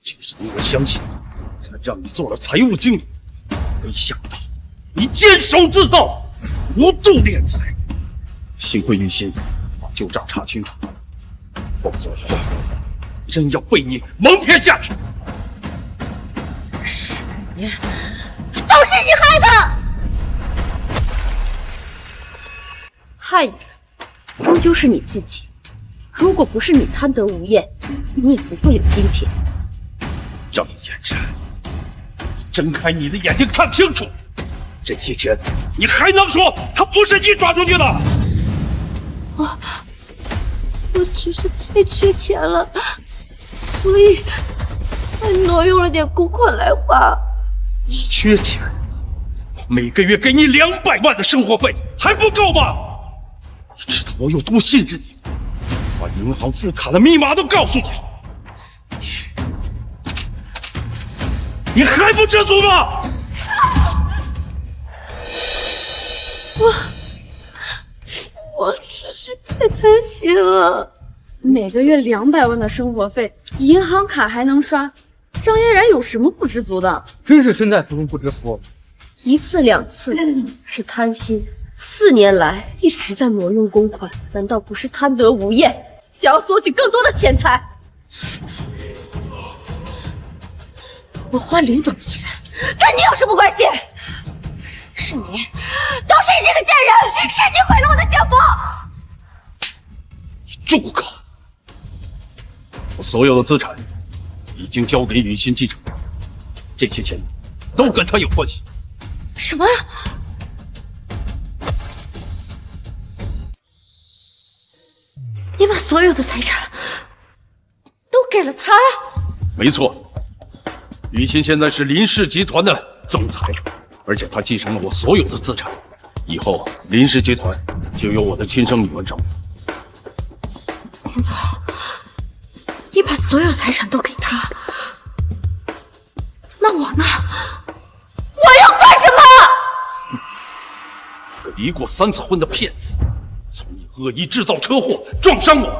就是因为相信你，才让你做了财务经理。没想到你监守自盗，无度敛财。幸亏雨欣把旧账查清楚，否则的话，真要被你蒙骗下去。是你，都是你害的！害你的终究是你自己。如果不是你贪得无厌，你也不会有今天。张嫣然，睁开你的眼睛看清楚，这些钱你还能说他不是你转出去的？我只是太缺钱了，所以才挪用了点公款来花。你缺钱？我每个月给你200万的生活费还不够吗？你知道我有多信任你，把银行副卡的密码都告诉你了，你还不知足吗？我只是太贪心了。每个月200万的生活费，银行卡还能刷，张嫣然有什么不知足的？真是身在福中不知福。1次2次是贪心，4年来一直在挪用公款，难道不是贪得无厌，想要索取更多的钱财？我花林总的钱，跟你有什么关系？是你，都是你这个贱人，是你毁了我的幸福！你住口！我所有的资产已经交给雨欣继承，这些钱都跟他有关系。什么？你把所有的财产都给了他？没错，雨欣现在是林氏集团的总裁，而且他继承了我所有的资产，以后林氏集团就由我的亲生女儿掌握。林总，你把所有财产都给他，那我呢？我要干什么？个离过3次婚的骗子，从你恶意制造车祸撞伤我，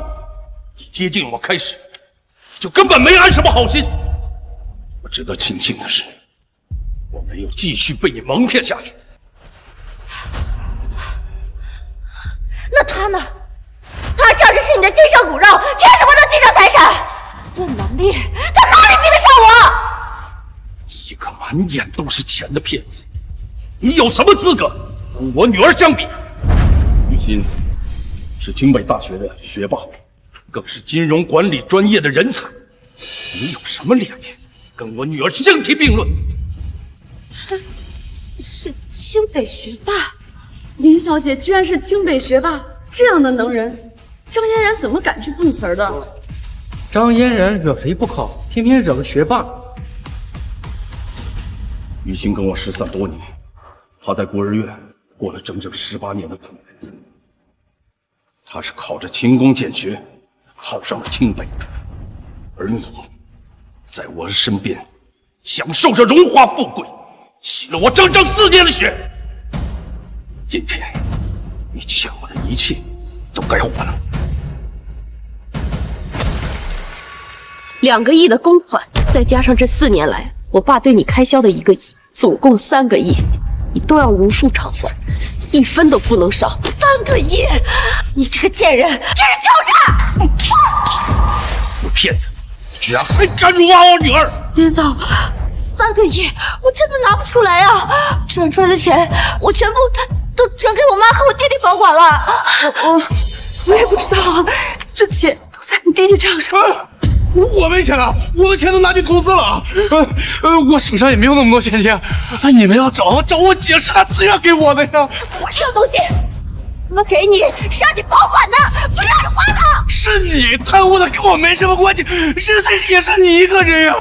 一接近我开始，就根本没安什么好心。我值得庆幸的是，我没有继续被你蒙骗下去。那他呢？他仗着是你的亲生骨肉，凭什么能继承财产？论能力，他哪里比得上我？一个满眼都是钱的骗子，你有什么资格跟我女儿相比？雨欣是清北大学的学霸，更是金融管理专业的人才，你有什么脸面跟我女儿相提并论？他是清北学霸。林小姐居然是清北学霸，这样的能人，张嫣然怎么敢去碰瓷儿的？张嫣然惹谁不好，偏偏惹个学霸。雨欣跟我失散多年，她在孤儿院过了整整18年的苦日子。她是靠着勤工俭学考上了清北，而你在我的身边享受着荣华富贵，洗了我整整4年的血。今天你欠我的一切都该还了。2个亿的公款，再加上这4年来我爸对你开销的1个亿，总共3个亿，你都要如数偿还，1分都不能少。3个亿！你这个贱人，这是敲诈！死骗子，居然还敢辱骂我女儿！林总，3个亿，我真的拿不出来啊！转出来的钱，我全部都转给我妈和我弟弟保管了。我也不知道啊，这钱都在你弟弟账上。我没钱了，我的钱都拿去投资了。我手上也没有那么多闲钱。你们要找我姐，是她自愿给我的呀。我这东西，我给你是让你保管的，不是让你花的。是你贪污的，跟我没什么关系，实在是也是你一个人呀。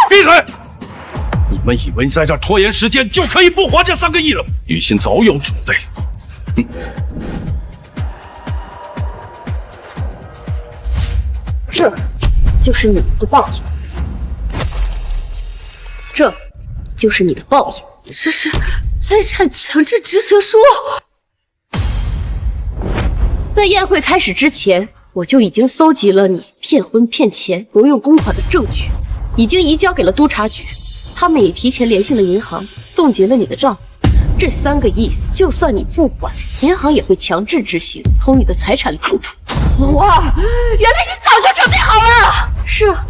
闭嘴！你们以为你在这拖延时间就可以不还这3个亿了？雨欣早有准备。这就是你们的报应，这就是你的报应。这是财产强制执行书。在宴会开始之前，我就已经搜集了你骗婚骗钱、挪用公款的证据，已经移交给了督察局，他们也提前联系了银行，冻结了你的账。这3个亿，就算你不还，银行也会强制执行，从你的财产里扣除。哇，原来你早就准备好了！是啊，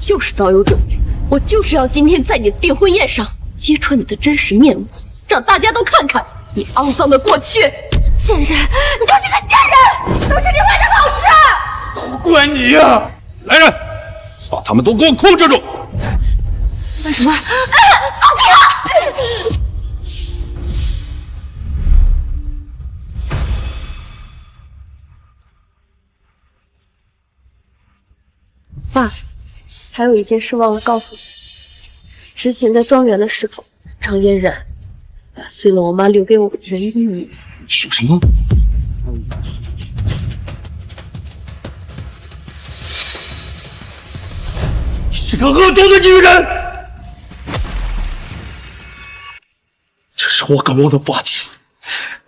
就是早有准备。我就是要今天在你的订婚宴上揭穿你的真实面目，让大家都看看你肮脏的过去。贱人，你就是个贱人，都是你坏的老师！都怪你呀！来人，把他们都给我控制住！为什么？放开我！爸，还有一件事忘了告诉你。之前在庄园的时候，张嫣然打碎了我妈留给我的人鱼。说什么？你这个恶毒的女人！这是我跟我的发妻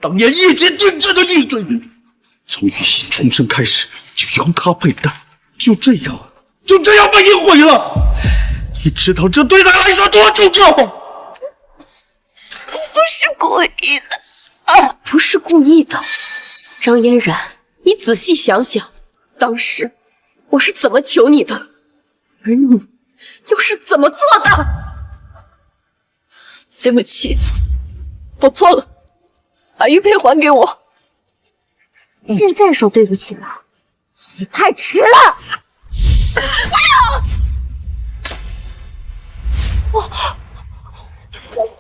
当年一肩定制的玉坠，从雨欣出生开始就由她佩戴，就这样被你毁了。你知道这对她来说多重要吗？不是故意的。不是故意的，张嫣然，你仔细想想，当时我是怎么求你的，而你又是怎么做的？对不起，我错了，把玉佩还给我。现在说对不起了，也太迟了。不要！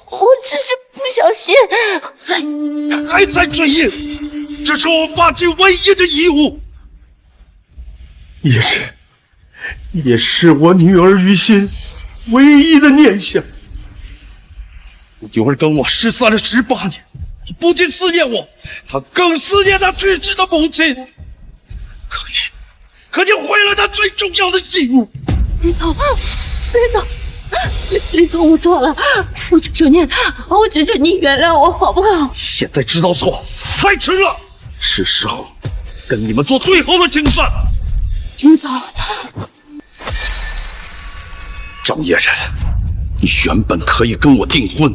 我只是不小心。还在追忆，这是我发妻唯一的义务，也是我女儿于心唯一的念想。我女儿跟我失散了18年，她不仅思念我，她更思念她去世的母亲。可你毁了她最重要的信物。林总，我错了，我求求你，原谅我好不好？现在知道错太迟了，是时候跟你们做最后的清算。林总，张嫣然，你原本可以跟我订婚，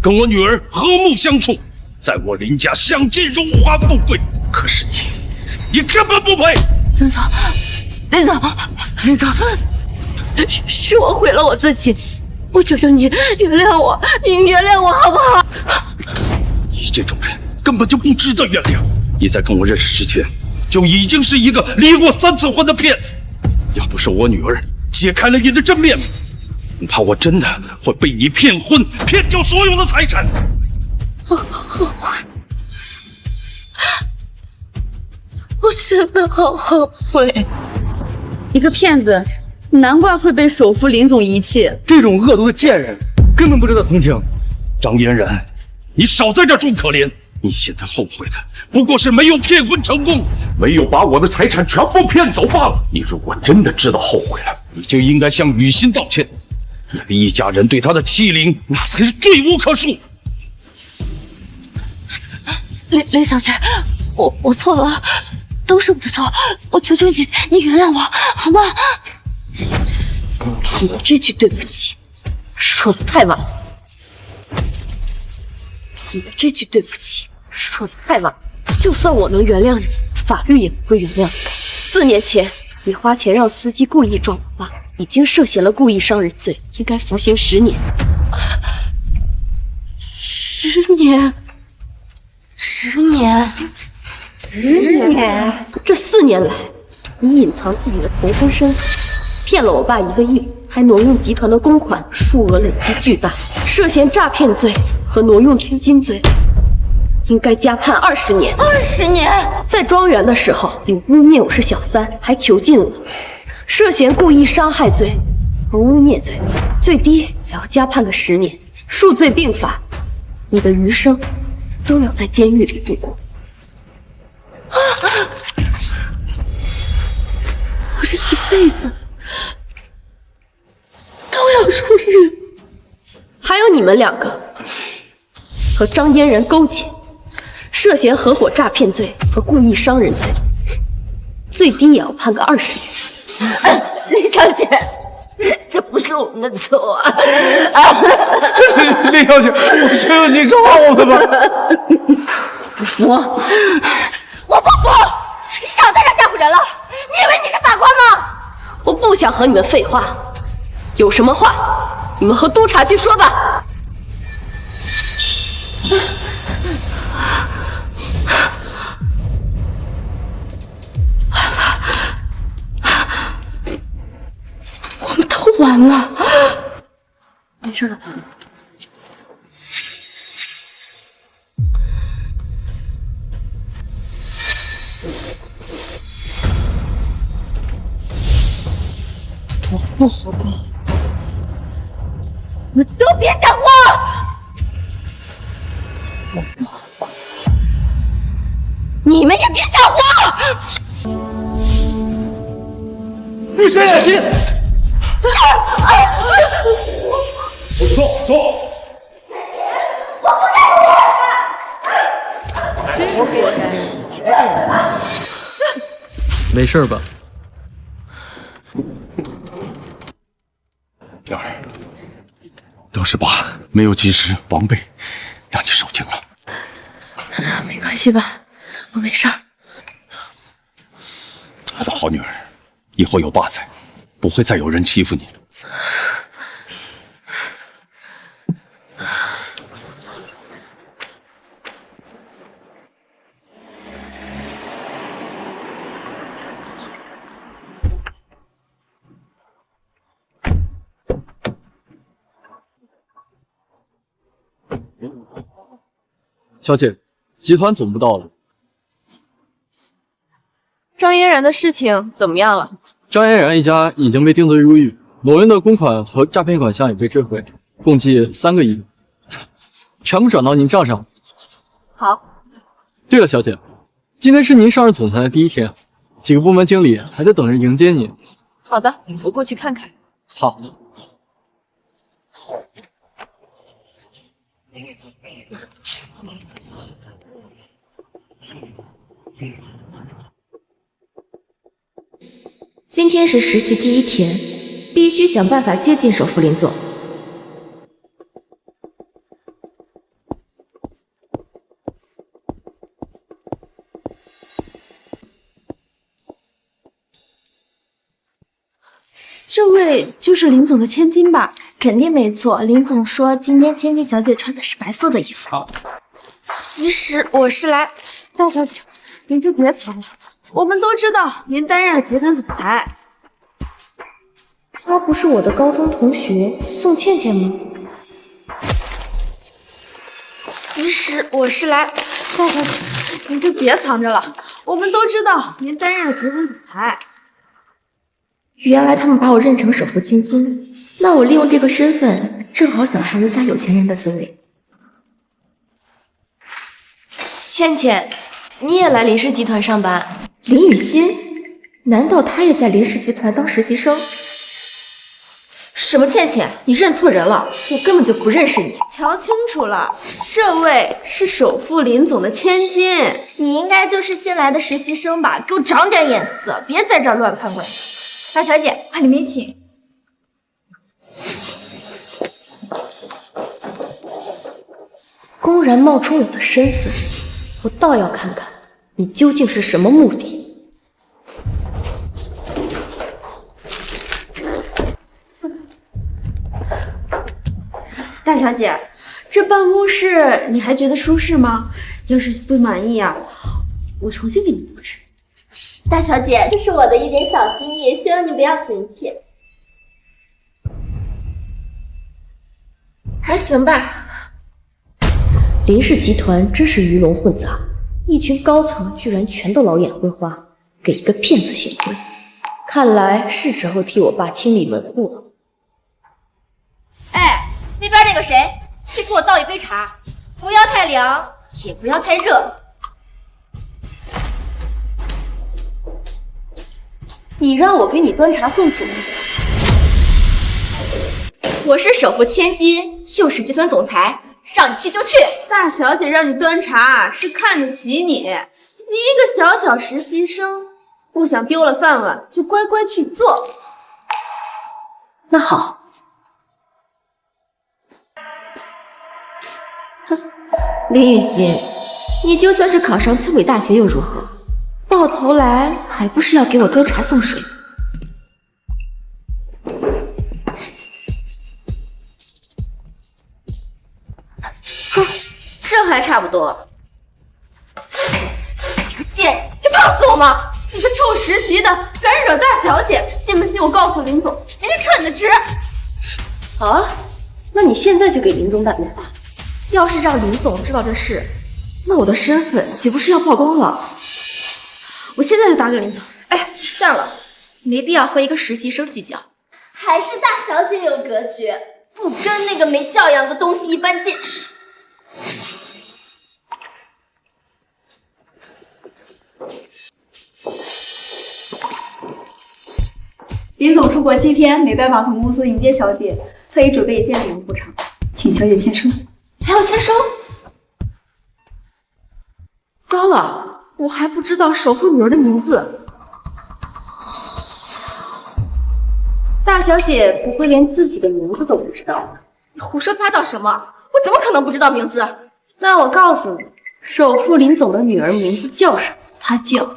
跟我女儿和睦相处，在我林家享尽荣华富贵。可是你根本不配。林总，林总，林总，是我毁了我自己，我求求你原谅我，你原谅我好不好？你这种人根本就不值得原谅。你在跟我认识之前，就已经是一个离过3次婚的骗子。要不是我女儿揭开了你的真面目，恐怕我真的会被你骗婚，骗掉所有的财产。我后悔，我真的好后悔。一个骗子，难怪会被首富林总遗弃。这种恶毒的贱人，根本不值得同情。张嫣然，你少在这装可怜。你现在后悔的不过是没有骗婚成功，没有把我的财产全部骗走罢了。你如果真的知道后悔了，你就应该向雨欣道歉。你们一家人对她的欺凌，那才是罪无可恕。林小姐，我错了，都是我的错，我求求你，你原谅我好吗？你这句对不起说的太晚了，你的这句对不起说的太晚了。就算我能原谅你，法律也不会原谅你。4年前，你花钱让司机故意撞我爸，已经涉嫌了故意伤人罪，应该服刑10年。10年，10年，10年！这4年来，你隐藏自己的同婚身份，骗了我爸1个亿，还挪用集团的公款，数额累积巨大，涉嫌诈骗罪和挪用资金罪，应该加判20年。20年！在庄园的时候，你污蔑我是小三，还囚禁我，涉嫌故意伤害罪和污蔑罪，最低也要加判个10年，数罪并罚，你的余生都要在监狱里度过。我这一辈子都要入狱。还有你们2个和张嫣然勾结，涉嫌合伙诈骗罪和故意伤人罪，最低也要判个20年。林小姐，这不是我们的错啊！林小姐，我求求你饶我们吧！不服，我不服！你少在这吓唬人了！你以为你是法官吗？我不想和你们废话，有什么话你们和督察去说吧。我们都完了。没事了。我不好过，你们都别想活！我不好过，你们也别想活！律师，小心！坐。没事吧？嫣儿，都是爸没有及时防备，让你受惊了。没关系吧，我没事儿。我的好女儿，以后有爸在，不会再有人欺负你了。小姐，集团总部到了。张嫣然的事情怎么样了？张嫣然一家已经被定罪入狱，挪用的公款和诈骗款项也被追回，共计3个亿，全部转到您账上。好。对了，小姐，今天是您上任总裁的第1天，几个部门经理还在等着迎接您。好的，我过去看看。好。今天是实习第1天，必须想办法接近首副林总。这位就是林总的千金吧？肯定没错，林总说今天千金小姐穿的是白色的衣服。好，其实我是来……大小姐，您就别藏了，我们都知道您担任了集团总裁。她不是我的高中同学宋倩倩吗？其实我是来……大小姐，您就别藏着了，我们都知道您担任了集团总裁。原来他们把我认成首富千金，那我利用这个身份，正好享受一下有钱人的滋味。倩倩，你也来林氏集团上班？林雨欣？难道她也在林氏集团当实习生？什么倩倩？你认错人了，我根本就不认识你。瞧清楚了，这位是首富林总的千金。你应该就是新来的实习生吧？给我长点眼色，别在这儿乱攀关系。大小姐，快里面请。公然冒充我的身份，我倒要看看你究竟是什么目的。大小姐，这办公室你还觉得舒适吗？要是不满意啊，我重新给你布置。大小姐，这是我的一点小心意，希望你不要嫌弃。还行吧。林氏集团真是鱼龙混杂，一群高层居然全都老眼昏花，给一个骗子行贿。看来是时候替我爸清理门户了。哎，那边那个谁，去给我倒一杯茶，不要太凉，也不要太热。你让我给你端茶送水？我是首富千金，又是集团总裁，让你去就去。大小姐让你端茶是看得起你，你一个小小实习生，不想丢了饭碗就乖乖去做。那好。哼，林雨欣，你就算是考上清北大学又如何？到头来还不是要给我端茶送水？哼，这还差不多。这个贱人，这怕死我吗？你个臭实习的，敢惹大小姐，信不信我告诉林总，人家撤你的职？好啊，那你现在就给林总打电话。要是让林总知道这事，那我的身份岂不是要曝光了？我现在就打给林总。哎，算了，没必要和一个实习生计较。还是大小姐有格局，不跟那个没教养的东西一般见识。林总出国7天，没办法从公司迎接小姐，特意准备一件礼物补偿，请小姐签收。还要签收？糟了，我还不知道首富女儿的名字。大小姐不会连自己的名字都不知道吧？你胡说八道什么？我怎么可能不知道名字？那我告诉你，首富林总的女儿名字叫什么？她叫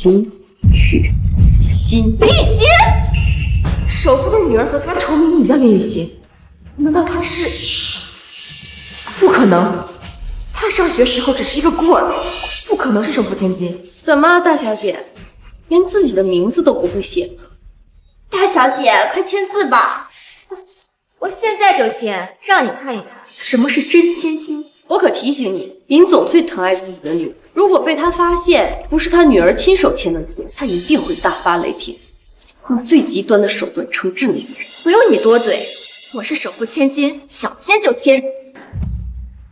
林雨欣。林雨欣？首富的女儿和她重名也叫林雨欣？难道她是？不可能，她上学时候只是一个孤儿，不可能是首富千金。怎么，大小姐连自己的名字都不会写吗？大小姐，快签字吧！我现在就签，让你看一看什么是真千金。我可提醒你，林总最疼爱自己的女儿，如果被他发现不是他女儿亲手签的字，他一定会大发雷霆，用最极端的手段惩治那个人。不用你多嘴，我是首富千金，想签就签。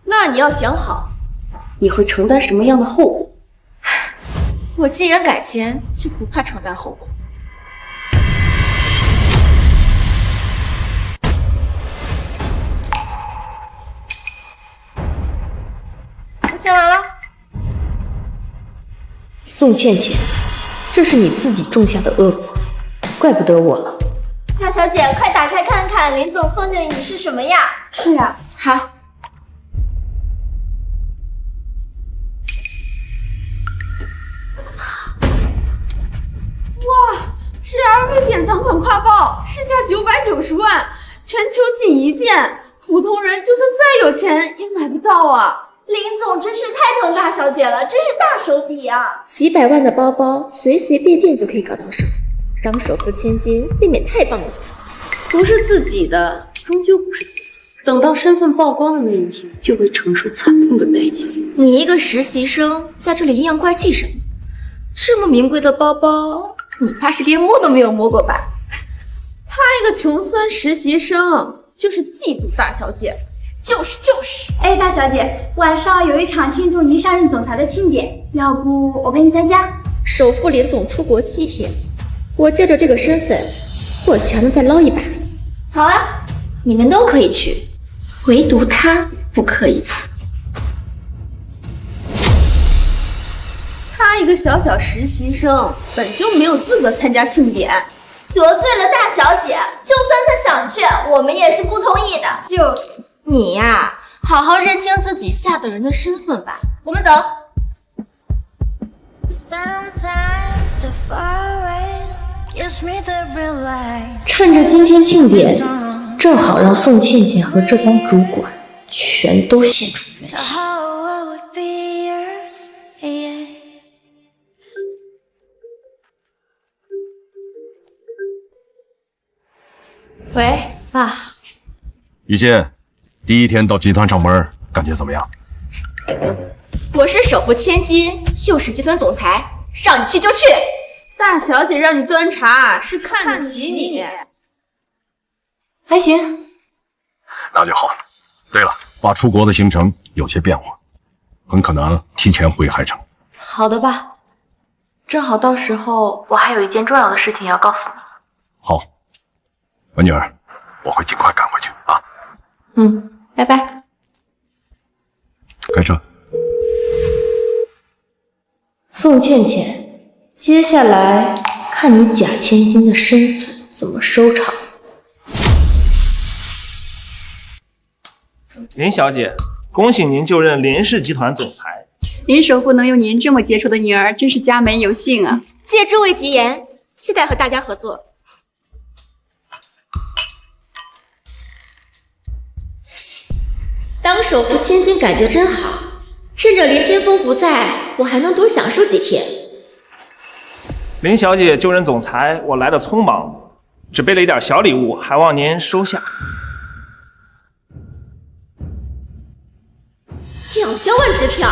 那你要想好，你会承担什么样的后果？我既然敢签，就不怕承担后果。我签完了。宋倩倩，这是你自己种下的恶果，怪不得我了。大小姐，快打开看看，林总送给你是什么呀？是啊，好。哇，是 LV 典藏款挎包，市价990万，全球仅一件，普通人就算再有钱也买不到啊！林总真是太疼大小姐了，真是大手笔啊！几百万的包包，随随便便就可以搞到手，当首富千金未免太棒了。不是自己的，终究不是自己。等到身份曝光的那一天，就会承受惨痛的代价。你一个实习生，在这里阴阳怪气什么？这么名贵的包包，你怕是连摸都没有摸过吧？他一个穷酸实习生，就是嫉妒大小姐。就是。哎，大小姐，晚上有一场庆祝您上任总裁的庆典，要不我陪你参加？首富林总出国7天，我借着这个身份，或许还能再捞一把。好啊，你们都可以去，唯独他不可以。他一个小实习生，本就没有资格参加庆典，得罪了大小姐，就算他想去，我们也是不同意的。就是你呀，好好认清自己下等人的身份吧。我们走。趁着今天庆典，正好让宋倩倩和这帮主管全都现出原形。喂，爸。于心，第一天到集团上班，感觉怎么样？我是首富千金，又是集团总裁，让你去就去。大小姐让你端茶，是看得起你。还行。那就好。对了，爸出国的行程有些变化，很可能提前回海城。好的吧，正好到时候我还有一件重要的事情要告诉你。好，我女儿，我会尽快赶回去啊。拜拜。开车。宋倩倩，接下来看你假千金的身份怎么收场。林小姐，恭喜您就任林氏集团总裁。林首富能有您这么杰出的女儿，真是家门有幸啊！借诸位吉言，期待和大家合作。当首富千金感觉真好，趁着林千峰不在，我还能多享受几天。林小姐就任总裁，我来的匆忙，准备了一点小礼物，还望您收下。2000万支票，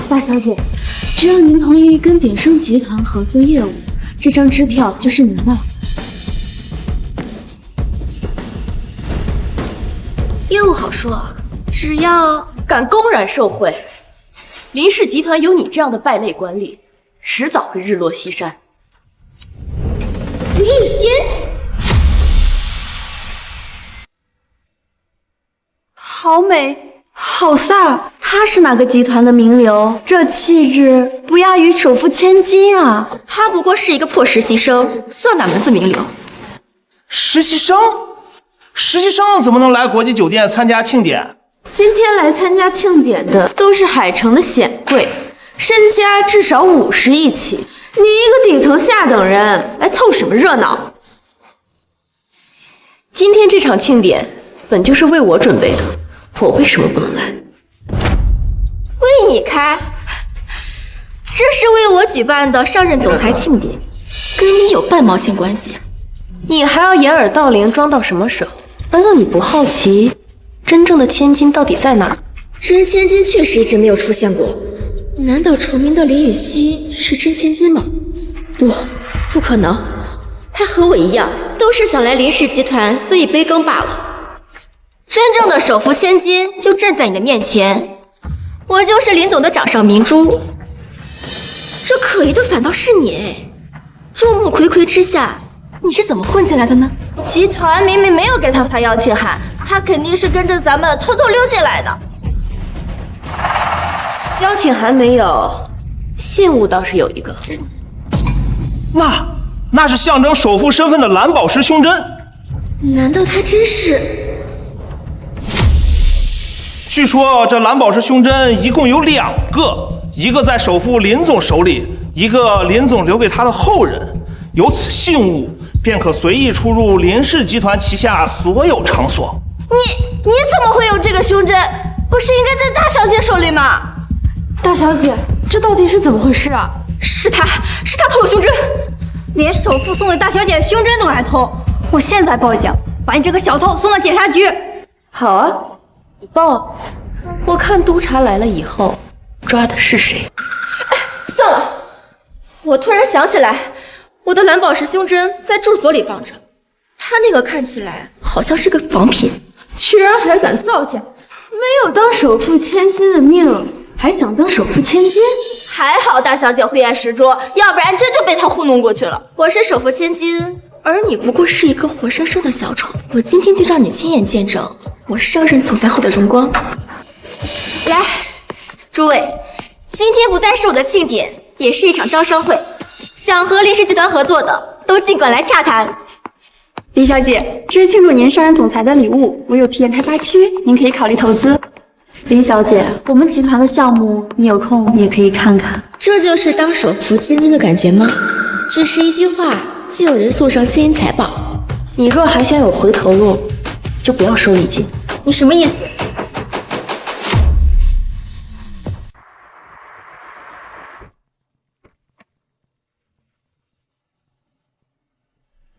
大小姐，只要您同意跟鼎盛集团合作业务，这张支票就是您的。业务好说，只要敢公然受贿，林氏集团有你这样的败类管理，迟早会日落西山。李雨欣，好美，好飒，她是哪个集团的名流？这气质不亚于首富千金啊！她不过是一个破实习生，算哪门子名流？实习生？实习生怎么能来国际酒店参加庆典？今天来参加庆典的都是海城的显贵，身家至少50亿起。你一个顶层下等人，来凑什么热闹？今天这场庆典本就是为我准备的，我为什么不能来？为你开？这是为我举办的上任总裁庆典，跟你有半毛钱关系？你还要掩耳盗铃装到什么时候？难道你不好奇真正的千金到底在哪儿？真千金确实一直没有出现过，难道重名的李雨熙是真千金吗？不可能，她和我一样，都是想来林氏集团分一杯羹罢了。真正的首富千金就站在你的面前，我就是林总的掌上明珠。这可疑的反倒是你哎！众目睽睽之下，你是怎么混进来的呢？集团明明没有给他发邀请函，他肯定是跟着咱们偷偷溜进来的。邀请函没有，信物倒是有一个。那是象征首富身份的蓝宝石胸针。难道他真是？据说这蓝宝石胸针一共有2个，一个在首富林总手里，一个林总留给他的后人。有此信物，便可随意出入林氏集团旗下所有场所。你怎么会有这个胸针？不是应该在大小姐手里吗？大小姐，这到底是怎么回事啊？是他偷了胸针，连首富送给大小姐的胸针都敢偷！我现在报警，把你这个小偷送到检察局。好啊，你报，我看督察来了以后抓的是谁。算了，我突然想起来，我的蓝宝石胸针在住所里放着，他那个看起来好像是个仿品。居然还敢造假！没有当首富千金的命，还想当首富千金？还好大小姐慧眼识珠，要不然真就被他糊弄过去了。我是首富千金，而你不过是一个活生生的小丑。我今天就让你亲眼见证我上任总裁后的荣光。来，诸位，今天不但是我的庆典，也是一场招商会，想和林氏集团合作的都尽管来洽谈。李小姐，这是庆祝您上任总裁的礼物，我有批研开发区，您可以考虑投资。林小姐，我们集团的项目，你有空也可以看看。这就是当首富千金的感觉吗？只是一句话，就有人送上金银财宝。你若还想有回头路，就不要收礼金。你什么意思？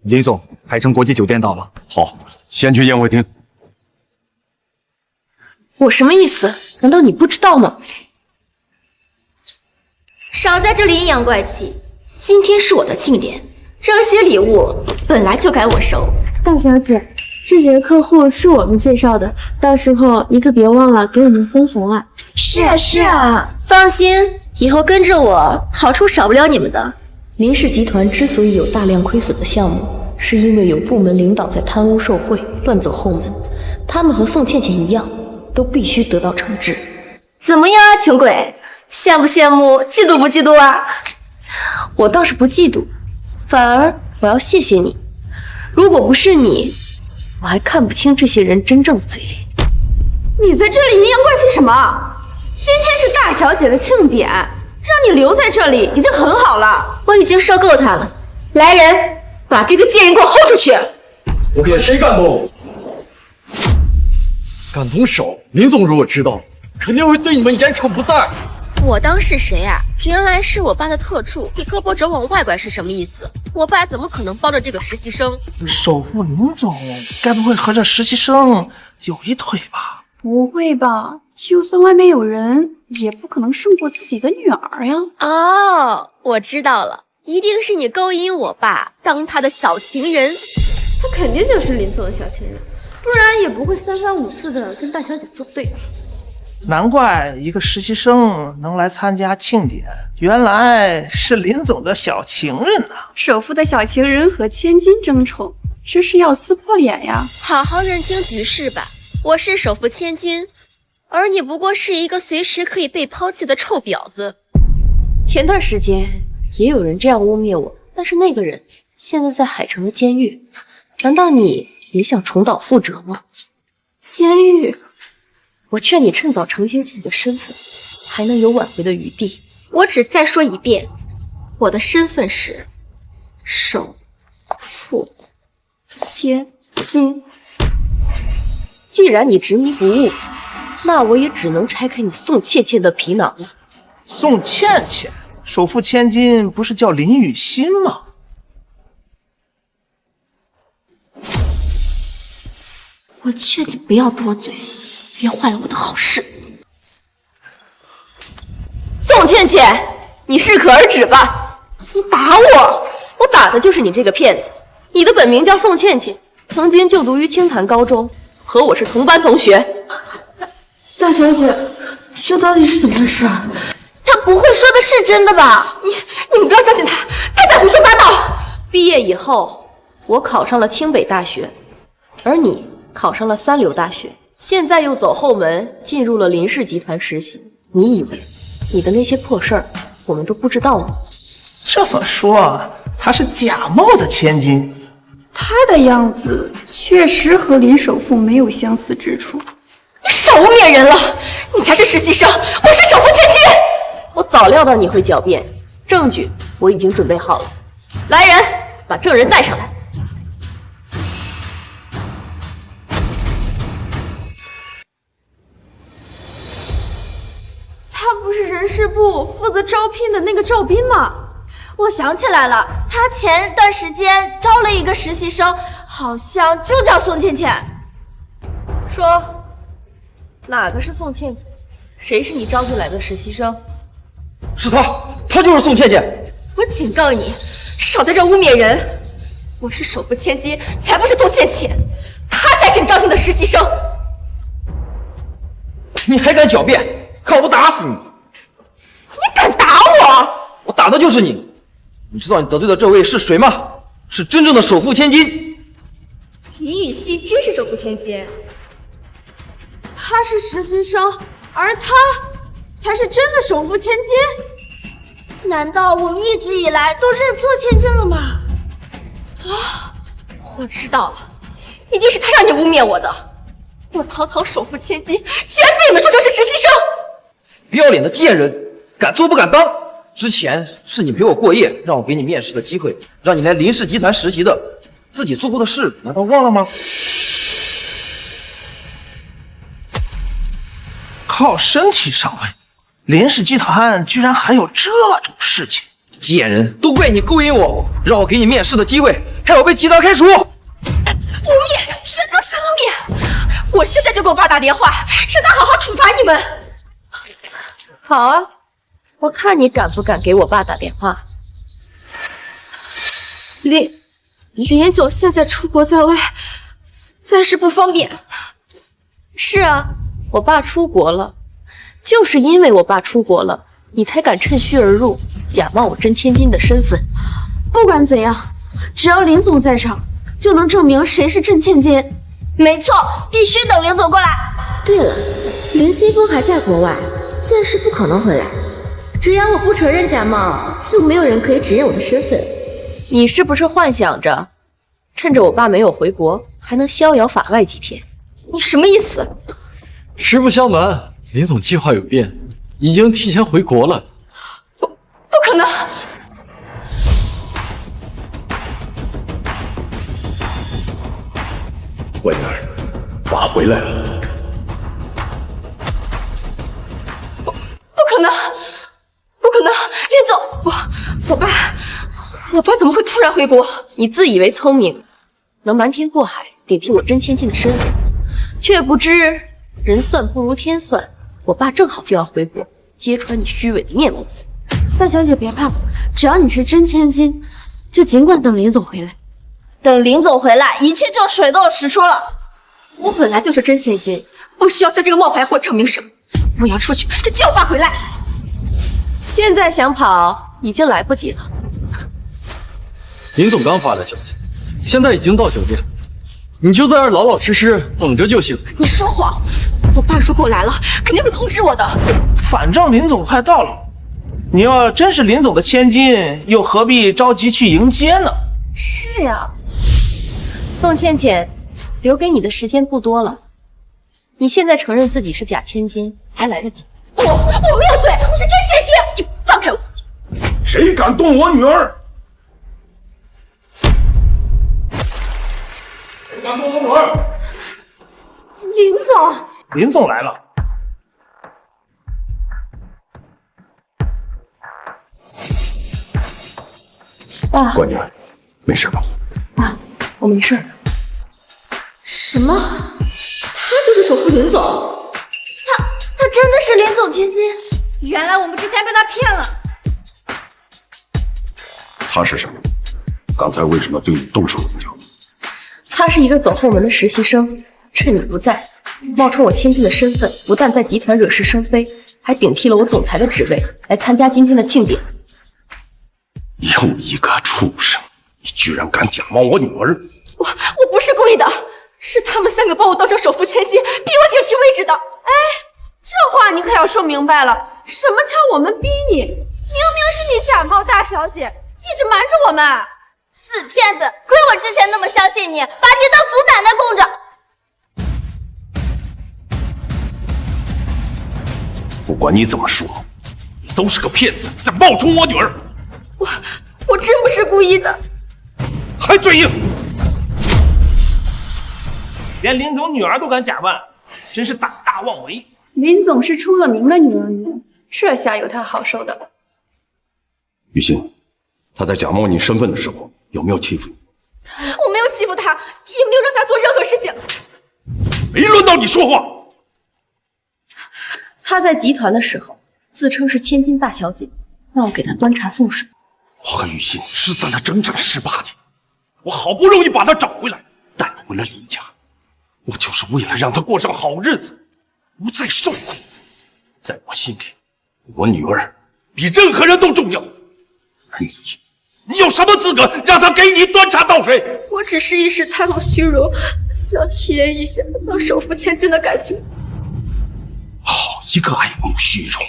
林总，海城国际酒店到了。好，先去宴会厅。我什么意思？难道你不知道吗？少在这里阴阳怪气！今天是我的庆典，这些礼物本来就该我收。大小姐，这几个客户是我们介绍的，到时候你可别忘了给我们分红啊！是啊，放心，以后跟着我，好处少不了你们的。林氏集团之所以有大量亏损的项目，是因为有部门领导在贪污受贿、乱走后门，他们和宋倩倩一样，都必须得到惩治。怎么样啊，穷鬼？羡不羡慕？嫉妒不嫉妒啊？我倒是不嫉妒，反而我要谢谢你。如果不是你，我还看不清这些人真正的嘴脸。你在这里阴阳怪气什么？今天是大小姐的庆典，让你留在这里已经很好了。我已经受够他了。来人，把这个贱人给我轰出去！我看谁敢动？敢动手，林总如果知道，肯定会对你们严惩不贷。我当是谁啊？原来是我爸的特助，你胳膊肘往外拐是什么意思？我爸怎么可能帮着这个实习生？首富林总该不会和这实习生有一腿吧？不会吧？就算外面有人，也不可能胜过自己的女儿呀。哦，我知道了，一定是你勾引我爸，当他的小情人。他肯定就是林总的小情人，不然也不会三番五次的跟大小姐作对。难怪一个实习生能来参加庆典，原来是林总的小情人呢。首富的小情人和千金争宠，这是要撕破脸呀！好好认清局势吧，我是首富千金，而你不过是一个随时可以被抛弃的臭婊子。前段时间也有人这样污蔑我，但是那个人现在在海城的监狱。难道你也想重蹈覆辙吗？监狱，我劝你趁早澄清自己的身份，还能有挽回的余地。我只再说一遍，我的身份是首富千金。既然你执迷不悟，那我也只能拆开你宋倩倩的皮囊了。宋倩倩，首富千金不是叫林雨欣吗？我劝你不要多嘴，别坏了我的好事。宋倩倩，你适可而止吧！你打我，我打的就是你这个骗子。你的本名叫宋倩倩，曾经就读于清潭高中，和我是同班同学。大小姐，这到底是怎么回事啊？他不会说的是真的吧？你们不要相信他，他在胡说八道。毕业以后，我考上了清北大学，而你考上了三流大学，现在又走后门进入了林氏集团实习。你以为你的那些破事儿我们都不知道吗？这么说，她是假冒的千金。他的样子确实和林首富没有相似之处。你少污蔑人了！你才是实习生，我是首富千金。我早料到你会狡辩，证据我已经准备好了。来人，把证人带上来。他不是人事部负责招聘的那个赵斌吗？我想起来了，他前段时间招了一个实习生，好像就叫宋倩倩。说，哪个是宋倩倩？谁是你招进来的实习生？是她就是宋倩倩。我警告你，少在这污蔑人！我是首富千金，才不是宋倩倩，她才是你招聘的实习生。你还敢狡辩？看我不打死你！你敢打我？我打的就是你！你知道你得罪的这位是谁吗？是真正的首富千金。李雨熙真是首富千金，她是实习生，而她才是真的首富千金。难道我们一直以来都认错千金了吗？啊，我知道了，一定是他让你污蔑我的。我堂堂首富千金，居然被你们说成是实习生！不要脸的贱人，敢做不敢当！之前是你陪我过夜，让我给你面试的机会，让你来林氏集团实习的，自己做过的事难道忘了吗？靠身体上位，林氏集团居然还有这种事情！贱人，都怪你勾引我，让我给你面试的机会，害我被集团开除！污蔑，什么是污蔑？我现在就给我爸打电话，让他好好处罚你们。好啊，我看你敢不敢给我爸打电话。林总现在出国在外，暂时不方便。是啊，我爸出国了，就是因为我爸出国了，你才敢趁虚而入，假冒我真千金的身份。不管怎样，只要林总在场，就能证明谁是真千金。没错，必须等林总过来。对了，林清风还在国外，暂时不可能回来。只要我不承认假冒，就没有人可以指认我的身份。你是不是幻想着，趁着我爸没有回国，还能逍遥法外几天？你什么意思？实不相瞒，林总计划有变，已经提前回国了。不可能！乖女儿，爸回来了。不可能！不可能！林总，我爸怎么会突然回国？你自以为聪明，能瞒天过海，顶替我真千金的身份，却不知人算不如天算。我爸正好就要回国，揭穿你虚伪的面目。大小姐别怕，只要你是真千金，就尽管等林总回来。等林总回来，一切就水到渠出了。我本来就是真千金，不需要向这个冒牌货证明什么。我要出去，就叫我爸回来。现在想跑已经来不及了。林总刚发的消息，现在已经到酒店，你就在这儿老老实实等着就行。你说谎！我爸如果来了，肯定会通知我的。反正林总快到了，你要真是林总的千金，又何必着急去迎接呢？是呀，宋倩倩，留给你的时间不多了。你现在承认自己是假千金，还来得及。我没有罪，我是真千金！你放开我！谁敢动我女儿？谁敢动我女儿？林总，林总来了。爸，乖女儿，没事吧？爸，我没事。什么？他就是首富林总？他真的是林总千金？原来我们之前被他骗了。他是什么？刚才为什么对你动手动脚？他是一个走后门的实习生，趁你不在，冒充我千金的身份，不但在集团惹是生非，还顶替了我总裁的职位，来参加今天的庆典。又一个畜生！你居然敢假冒我女儿！我不是故意的，是他们三个把我当成首富千金，逼我顶替位置的。哎，这话你可要说明白了，什么叫我们逼你？是你假冒大小姐，一直瞒着我们。死骗子！亏我之前那么相信你，把你当祖奶奶供着。不管你怎么说，你都是个骗子，在冒充我女儿。我真不是故意的。还嘴硬！连林总女儿都敢假扮，真是胆大妄为。林总是出了名的女儿缘，这下有他好受的了。雨欣，他在假冒你身份的时候，有没有欺负你？我没有欺负他，也没有让他做任何事情。没轮到你说话。他在集团的时候，自称是千金大小姐，让我给他端茶送水。我和雨欣失散了整整18年，我好不容易把她找回来，带回了林家，我就是为了让她过上好日子，不再受苦。在我心里，我女儿比任何人都重要。而你有什么资格让她给你端茶倒水？我只是一时贪慕虚荣，想体验一下当首富千金的感觉。好一个爱慕虚荣！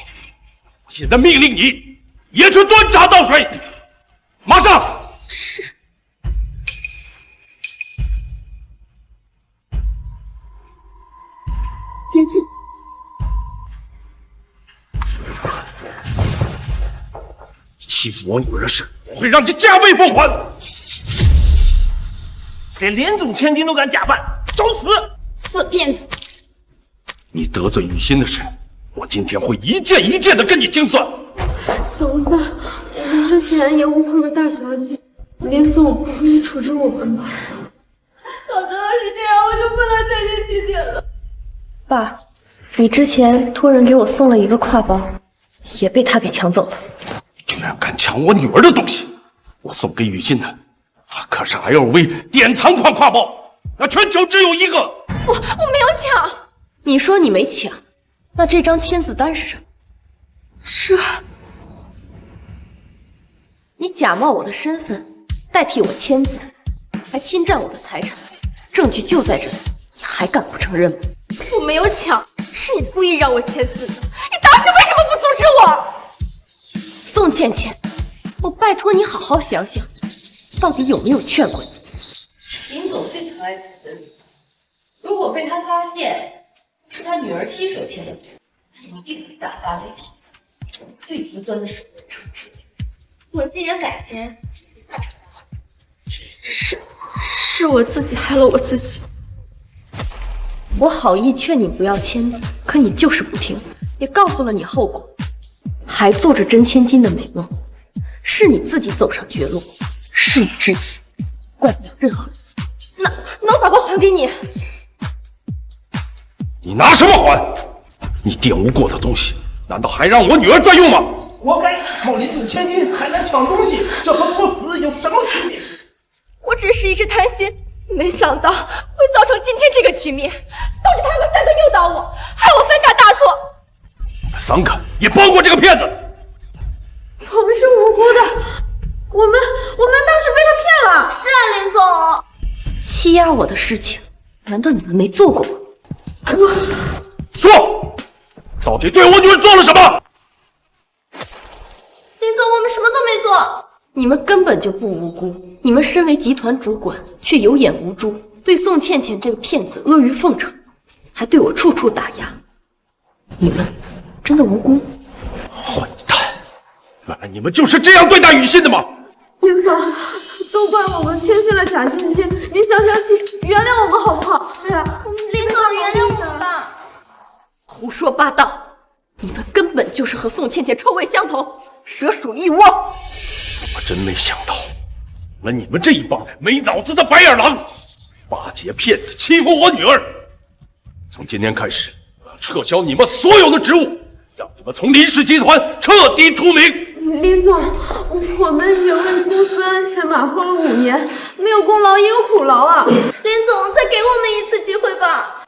我现在命令你也去端茶倒水，马上！是。林总，欺负我女儿的事，我会让你加倍奉还！连林总千金都敢假扮，找死！死骗子！你得罪雨欣的事，我今天会一件一件的跟你清算。怎么办？我们之前也误会了大小姐，林总，你处置我们吧。早知道是这样，我就不能再见起点了。爸，你之前托人给我送了一个挎包，也被他给抢走了。居然敢抢我女儿的东西！我送给雨欣的，可是 LV 典藏款挎包，那全球只有一个。我没有抢。你说你没抢，那这张签字单是什么？是。你假冒我的身份，代替我签字，还侵占我的财产，证据就在这里，你还敢不承认吗？我没有抢，是你故意让我签字的。你当时为什么不阻止我？宋倩倩，我拜托你好好想想，到底有没有劝过你？林总最疼爱自己的女儿，如果被他发现是他女儿亲手签的字，一定会大发雷霆，用最极端的手段惩治你。我既然敢签，就不怕惩罚。是我自己害了我自己。我好意劝你不要签字，可你就是不听，也告诉了你后果，还做着真千金的美梦。是你自己走上绝路，事已至此，怪不了任何人。那我把包还给你。你拿什么还？你玷污过的东西，难道还让我女儿再用吗？活该！冒林总千金还敢抢东西，这和作死有什么区别？我只是一时贪心，没想到会造成今天这个局面，导致他们3个诱导我，害我犯下大错。你们3个也包括这个骗子。我们是无辜的，我们当时被他骗了。是啊，林总。欺压我的事情，难道你们没做过吗？说，到底对我女儿做了什么？林总，我们什么都没做。你们根本就不无辜，你们身为集团主管，却有眼无珠，对宋倩倩这个骗子阿谀奉承，还对我处处打压。你们真的无辜？混蛋！原来你们就是这样对待雨欣的吗？林总，都怪我们签下了假千金，您消消气，原谅我们好不好？是啊，林总原谅我们吧。胡说八道！你们根本就是和宋倩倩臭味相投，蛇鼠一窝。我真没想到，你们这一帮没脑子的白眼狼，巴结骗子欺负我女儿。从今天开始，我要撤销你们所有的职务，让你们从林氏集团彻底除名。林总，我们也为公司鞍前马后了5年，没有功劳也有苦劳啊。林总，再给我们一次机会吧。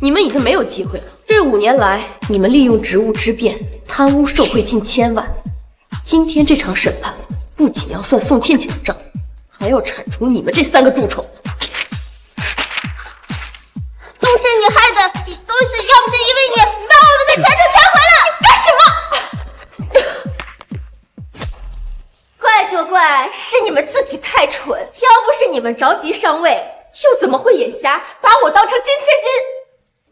你们已经没有机会了。这5年来，你们利用职务之便，贪污受贿近1000万。今天这场审判，不仅要算宋倩倩的账，还要铲除你们这3个蛀虫。都是你害的，都是要不是因为你，把我们的前程全毁了。你干什么？你们着急上位，又怎么会眼瞎把我当成金千金？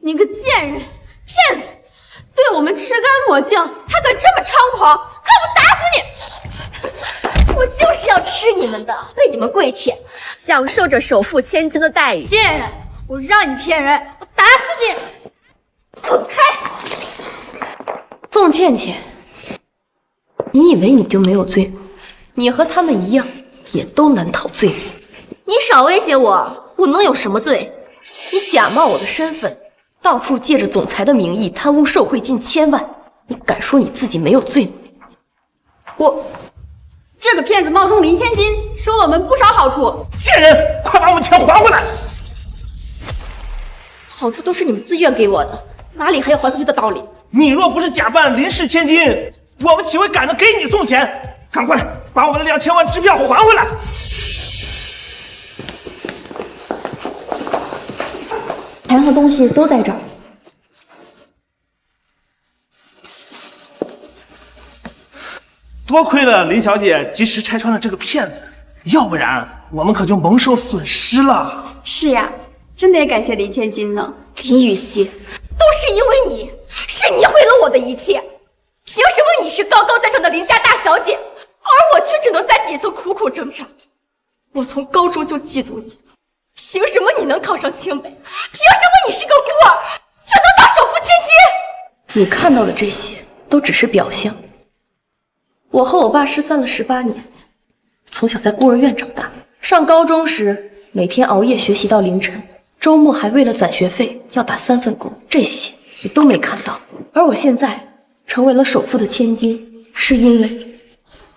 你个贱人，骗子，对我们吃干抹净，还敢这么猖狂！看我打死你！我就是要吃你们的，为你们跪舔，享受着首富千金的待遇。贱人，我让你骗人，我打死你！滚开！宋倩倩，你以为你就没有罪吗？你和他们一样，也都难逃罪名。你少威胁我，我能有什么罪？你假冒我的身份，到处借着总裁的名义贪污受贿近千万，你敢说你自己没有罪吗？这个骗子冒充林千金，收了我们不少好处。贱人，快把我们钱还回来！好处都是你们自愿给我的，哪里还有还回去的道理？你若不是假扮林氏千金，我们岂会赶着给你送钱？赶快把我们的2000万支票还回来！钱和东西都在这儿。多亏了林小姐及时拆穿了这个骗子，要不然我们可就蒙受损失了。是呀，真得感谢林千金呢。林雨熙，都是因为你，是你毁了我的一切。凭什么你是高高在上的林家大小姐，而我却只能在底层苦苦挣扎？我从高中就嫉妒你，凭什么你能考上清北？凭什么你是个孤儿就能当首富千金？你看到的这些都只是表象。我和我爸失散了18年，从小在孤儿院长大。上高中时，每天熬夜学习到凌晨，周末还为了攒学费要打3份工，这些你都没看到。而我现在成为了首富的千金，是因为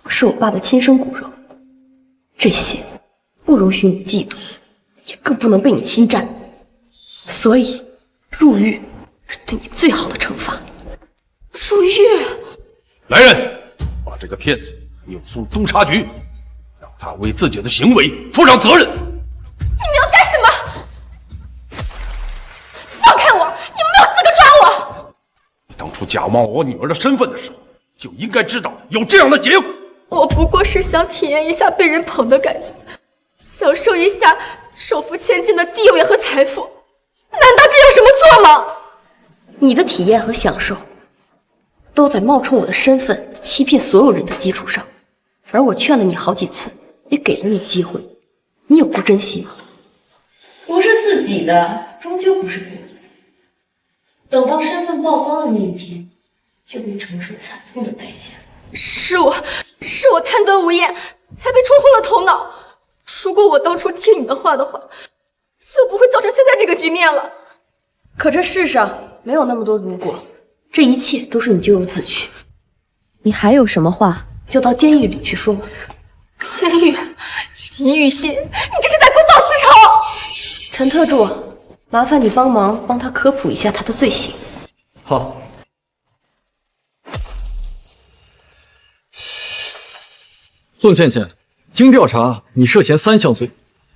我是我爸的亲生骨肉。这些不容许你嫉妒，也更不能被你侵占。所以，入狱是对你最好的惩罚。入狱！来人！把这个骗子扭送督察局，让他为自己的行为负上责任。你们要干什么？放开我！你们没有资格抓我！你当初假冒我女儿的身份的时候，就应该知道有这样的结果。我不过是想体验一下被人捧的感觉，享受一下首富千金的地位和财富，难道这有什么错吗？你的体验和享受都在冒充我的身份欺骗所有人的基础上，而我劝了你好几次，也给了你机会，你有过珍惜吗？不是自己的，终究不是自己的。等到身份曝光的那一天，就会承受惨痛的代价。是我贪得无厌，才被冲昏了头脑。如果我当初听你的话的话，就不会造成现在这个局面了。可这世上没有那么多如果，这一切都是你咎由自取。你还有什么话，就到监狱里去说吧。监狱？林雨熙，你这是在公报私仇！陈特助，麻烦你帮他科普一下他的罪行。好。宋倩倩，经调查，你涉嫌3项罪：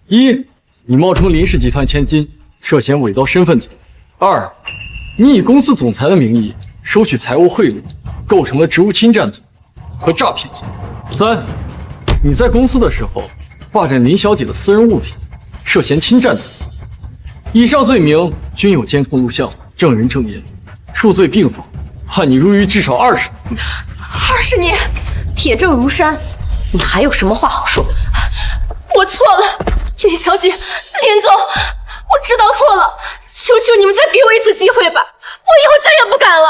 一，你冒充林氏集团千金，涉嫌伪造身份罪；二，你以公司总裁的名义收取财务贿赂，构成了职务侵占罪和诈骗罪；三，你在公司的时候霸占林小姐的私人物品，涉嫌侵占罪。以上罪名均有监控录像，证人证言，数罪并罚，判你入狱至少20年。20年？铁证如山。你还有什么话好说？我错了，林小姐，林总，我知道错了，求求你们再给我一次机会吧，我以后再也不敢了。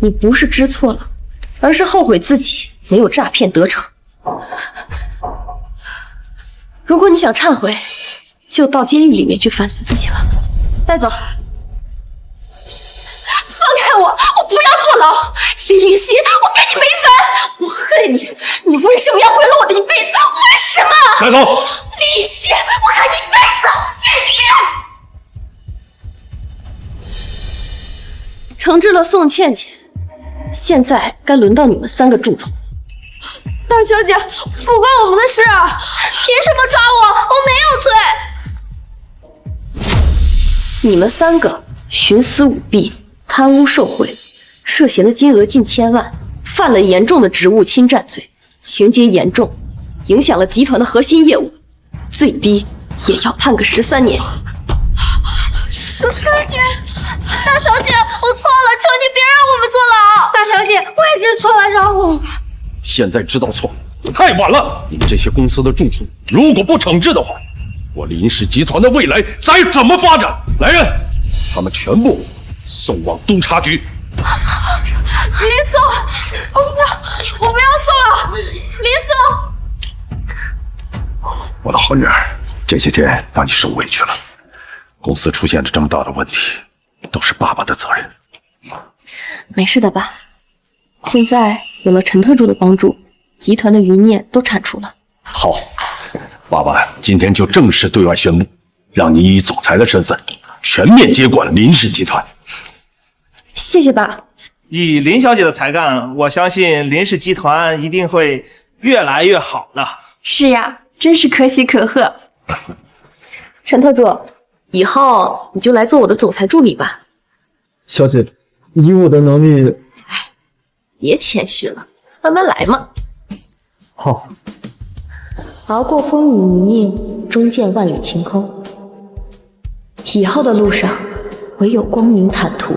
你不是知错了，而是后悔自己没有诈骗得逞。如果你想忏悔，就到监狱里面去反思自己吧。带走。放开我！我不要坐牢！林雨熙，我跟你没完！我恨你！你为什么要毁了我的一辈子？为什么？站好！林雨熙，我恨你一辈子！雨熙！惩治了宋倩倩，现在该轮到你们3个蛀虫。大小姐，不关我们的事，凭什么抓我？我没有罪。你们3个徇私舞弊、贪污受贿，涉嫌的金额近千万，犯了严重的职务侵占罪，情节严重，影响了集团的核心业务，最低也要判个13年。13年！大小姐，我错了，求你别让我们坐牢。大小姐，我也知错了，饶我吧。现在知道错太晚了！你们这些公司的蛀虫，如果不惩治的话，我林氏集团的未来该怎么发展？来人，他们全部送往督察局。林总，我们要走了。林总，我的好女儿，这些天让你受委屈了。公司出现了这么大的问题，都是爸爸的责任。没事的吧？现在有了陈特助的帮助，集团的余孽都铲除了。好，爸爸今天就正式对外宣布，让你以总裁的身份全面接管林氏集团。谢谢爸。以林小姐的才干，我相信林氏集团一定会越来越好的。是呀，真是可喜可贺。陈特助，以后你就来做我的总裁助理吧。小姐，以我的能力，别谦虚了，慢慢来嘛。好。熬过风雨泥泞，终见万里晴空。以后的路上，唯有光明坦途。